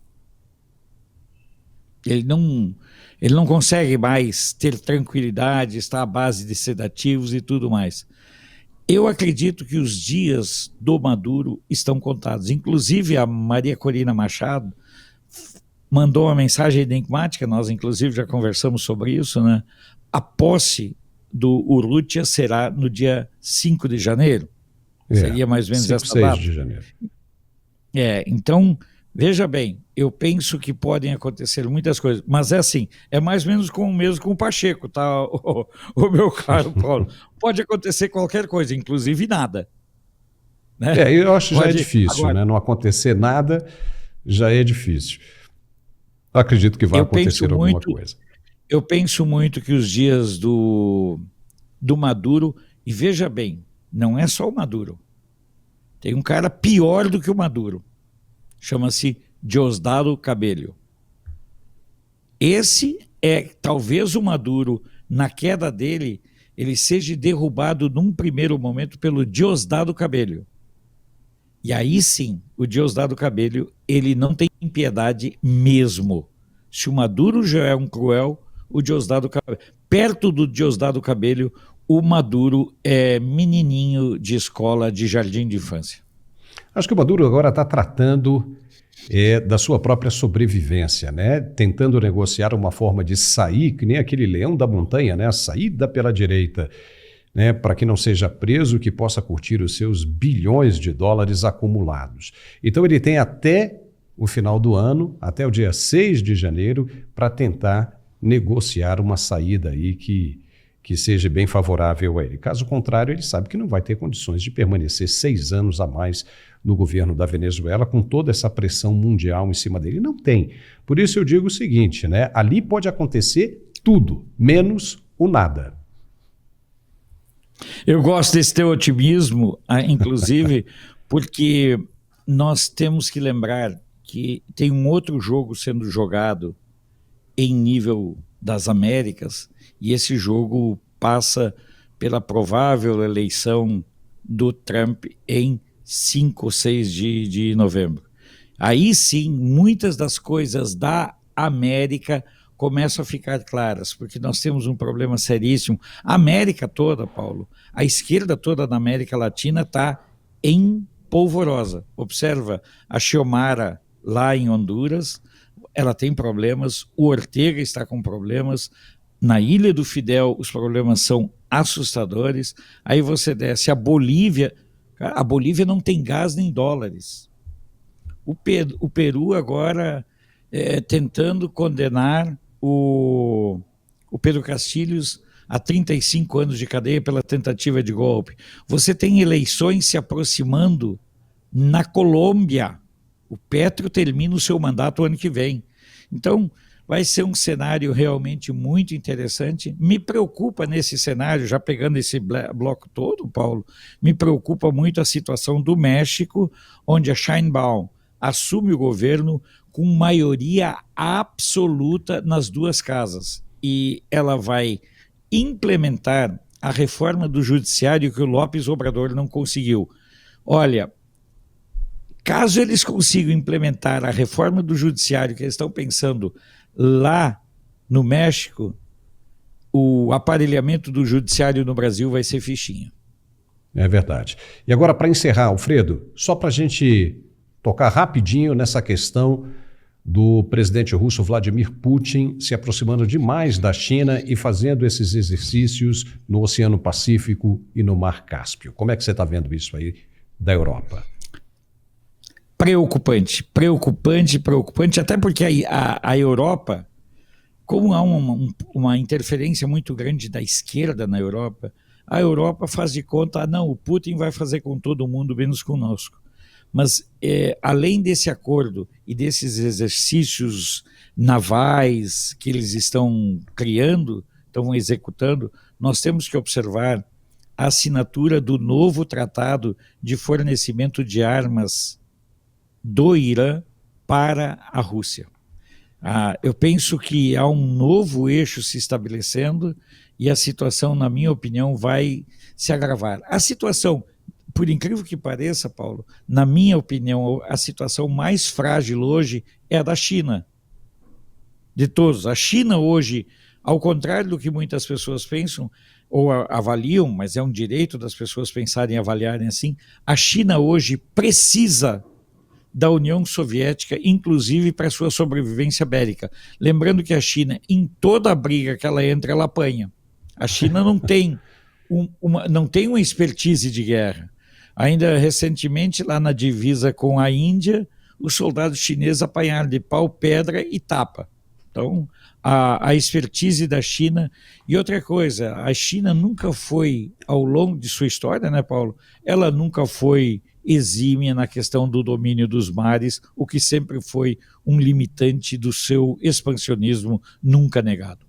Ele não consegue mais ter tranquilidade, está à base de sedativos e tudo mais. Eu acredito que os dias do Maduro estão contados. Inclusive a Maria Corina Machado mandou uma mensagem enigmática, nós inclusive já conversamos sobre isso, né? A posse do Urrutia será no dia 5 de janeiro. Seria mais ou menos essa data. 6 de janeiro. Então, veja bem, eu penso que podem acontecer muitas coisas, mas é assim, é mais ou menos mesmo com o Pacheco, tá, o meu caro Paulo? Pode acontecer qualquer coisa, inclusive nada. Né? Eu acho que já é difícil, agora, né? Não acontecer nada já é difícil. Eu acredito que vai acontecer alguma coisa. Eu penso muito que os dias do Maduro, e veja bem, não é só o Maduro, tem um cara pior do que o Maduro, chama-se Diosdado Cabello. Esse é, talvez o Maduro, na queda dele, ele seja derrubado num primeiro momento pelo Diosdado Cabello. E aí sim, o Diosdado Cabello, ele não tem piedade mesmo. Se o Maduro já é um cruel, o Diosdado Cabello, perto do Diosdado Cabello, o Maduro é menininho de escola de jardim de infância. Acho que o Maduro agora está tratando da sua própria sobrevivência, né? Tentando negociar uma forma de sair, que nem aquele leão da montanha, né? A saída pela direita. né, para que não seja preso, que possa curtir os seus bilhões de dólares acumulados. Então ele tem até o final do ano, até o dia 6 de janeiro, para tentar negociar uma saída aí que seja bem favorável a ele. Caso contrário, ele sabe que não vai ter condições de permanecer 6 anos a mais no governo da Venezuela, com toda essa pressão mundial em cima dele. Não tem. Por isso eu digo o seguinte, né? Ali pode acontecer tudo, menos o nada. Eu gosto desse teu otimismo, inclusive, porque nós temos que lembrar que tem um outro jogo sendo jogado em nível das Américas, e esse jogo passa pela provável eleição do Trump em 5 ou 6 de novembro. Aí sim, muitas das coisas da América começam a ficar claras, porque nós temos um problema seríssimo. A América toda, Paulo, a esquerda toda da América Latina está em polvorosa. Observa a Xiomara lá em Honduras, ela tem problemas, o Ortega está com problemas, na Ilha do Fidel os problemas são assustadores, aí você desce a Bolívia não tem gás nem dólares. O Peru agora tentando condenar o Pedro Castilhos a 35 anos de cadeia pela tentativa de golpe. Você tem eleições se aproximando na Colômbia. O Petro termina o seu mandato o ano que vem. Então, vai ser um cenário realmente muito interessante. Me preocupa nesse cenário, já pegando esse bloco todo, Paulo, me preocupa muito a situação do México, onde a Sheinbaum assume o governo com maioria absoluta nas duas casas. E ela vai implementar a reforma do judiciário que o López Obrador não conseguiu. Olha, caso eles consigam implementar a reforma do judiciário que eles estão pensando lá no México, o aparelhamento do judiciário no Brasil vai ser fichinha. É verdade. E agora, para encerrar, Alfredo, só para a gente tocar rapidinho nessa questão do presidente russo Vladimir Putin se aproximando demais da China e fazendo esses exercícios no Oceano Pacífico e no Mar Cáspio. Como é que você está vendo isso aí da Europa? Preocupante, até porque a Europa, como há uma interferência muito grande da esquerda na Europa, a Europa faz de conta, não, o Putin vai fazer com todo mundo, menos conosco. Mas além desse acordo e desses exercícios navais que eles estão criando, estão executando, nós temos que observar a assinatura do novo tratado de fornecimento de armas do Irã para a Rússia. Eu penso que há um novo eixo se estabelecendo e a situação, na minha opinião, vai se agravar. A situação, por incrível que pareça, Paulo, na minha opinião, a situação mais frágil hoje é a da China. De todos. A China hoje, ao contrário do que muitas pessoas pensam, ou avaliam, mas é um direito das pessoas pensarem e avaliarem assim, a China hoje precisa da União Soviética, inclusive para sua sobrevivência bélica. Lembrando que a China, em toda a briga que ela entra, ela apanha. A China não tem uma expertise de guerra. Ainda recentemente, lá na divisa com a Índia, os soldados chineses apanharam de pau, pedra e tapa. Então, a expertise da China. E outra coisa, a China nunca foi, ao longo de sua história, né, Paulo? Ela nunca foi exímia na questão do domínio dos mares, o que sempre foi um limitante do seu expansionismo nunca negado.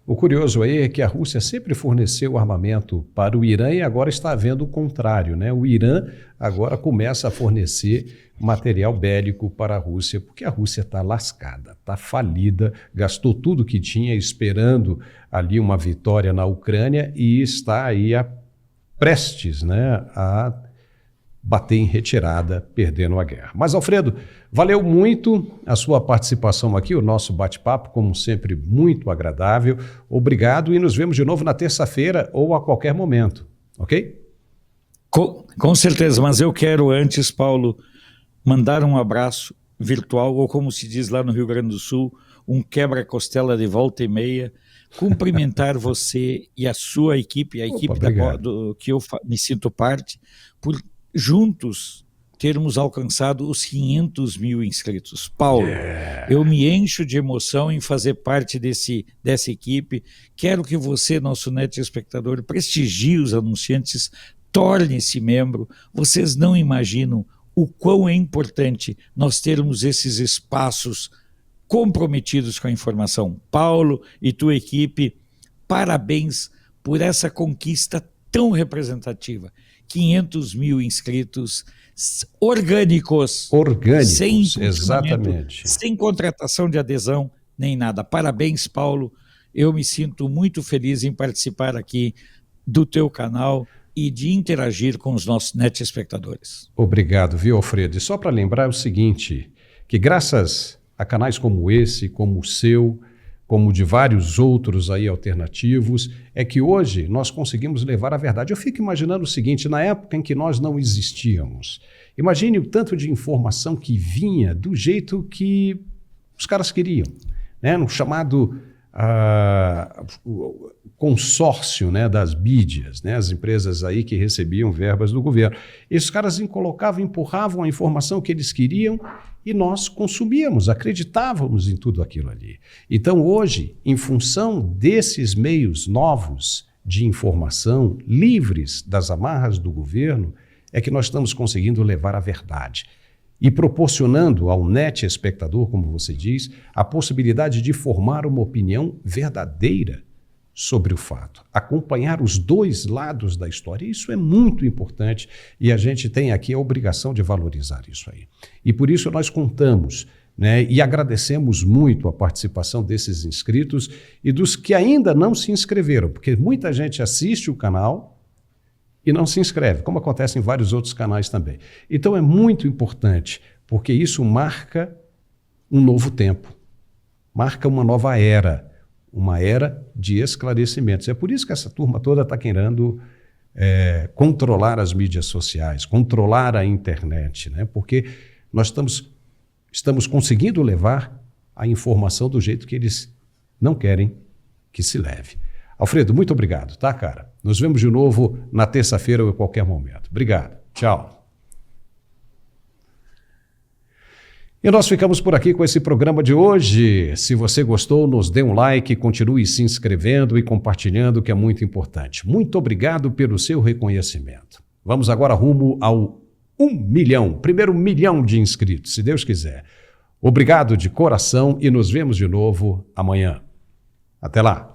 O curioso aí é que a Rússia sempre forneceu armamento para o Irã e agora está havendo o contrário, né? O Irã agora começa a fornecer material bélico para a Rússia, porque a Rússia está lascada, está falida, gastou tudo que tinha esperando ali uma vitória na Ucrânia e está aí prestes, né, a bater em retirada, perdendo a guerra. Mas, Alfredo, valeu muito a sua participação aqui, o nosso bate-papo, como sempre, muito agradável. Obrigado e nos vemos de novo na terça-feira ou a qualquer momento, ok? Com certeza, mas eu quero antes, Paulo, mandar um abraço virtual, ou como se diz lá no Rio Grande do Sul, um quebra-costela de volta e meia, cumprimentar você e a sua equipe, a equipe que eu me sinto parte, por juntos termos alcançado os 500 mil inscritos. Paulo, eu me encho de emoção em fazer parte dessa equipe. Quero que você, nosso net espectador, prestigie os anunciantes, torne-se membro. Vocês não imaginam o quão é importante nós termos esses espaços comprometidos com a informação. Paulo e tua equipe, parabéns por essa conquista tão representativa. 500 mil inscritos orgânicos, sem exatamente, sem contratação de adesão, nem nada. Parabéns, Paulo. Eu me sinto muito feliz em participar aqui do teu canal e de interagir com os nossos net espectadores. Obrigado, viu, Alfredo? E só para lembrar o seguinte, que graças a canais como esse, como o seu, como de vários outros aí alternativos, é que hoje nós conseguimos levar a verdade. Eu fico imaginando o seguinte, na época em que nós não existíamos, imagine o tanto de informação que vinha do jeito que os caras queriam, né? No chamado consórcio, né, das mídias, né, as empresas aí que recebiam verbas do governo. Esses caras colocavam, empurravam a informação que eles queriam e nós consumíamos, acreditávamos em tudo aquilo ali. Então hoje, em função desses meios novos de informação, livres das amarras do governo, é que nós estamos conseguindo levar a verdade. E proporcionando ao net espectador, como você diz, a possibilidade de formar uma opinião verdadeira sobre o fato, acompanhar os dois lados da história. Isso é muito importante e a gente tem aqui a obrigação de valorizar isso aí. E por isso nós contamos, né, e agradecemos muito a participação desses inscritos e dos que ainda não se inscreveram, porque muita gente assiste o canal e não se inscreve, como acontece em vários outros canais também. Então é muito importante, porque isso marca um novo tempo, marca uma nova era, uma era de esclarecimentos. É por isso que essa turma toda está querendo controlar as mídias sociais, controlar a internet, né? Porque nós estamos conseguindo levar a informação do jeito que eles não querem que se leve. Alfredo, muito obrigado, tá, cara? Nos vemos de novo na terça-feira ou em qualquer momento. Obrigado. Tchau. E nós ficamos por aqui com esse programa de hoje. Se você gostou, nos dê um like, continue se inscrevendo e compartilhando, que é muito importante. Muito obrigado pelo seu reconhecimento. Vamos agora rumo ao 1 milhão, primeiro 1 milhão de inscritos, se Deus quiser. Obrigado de coração e nos vemos de novo amanhã. Até lá.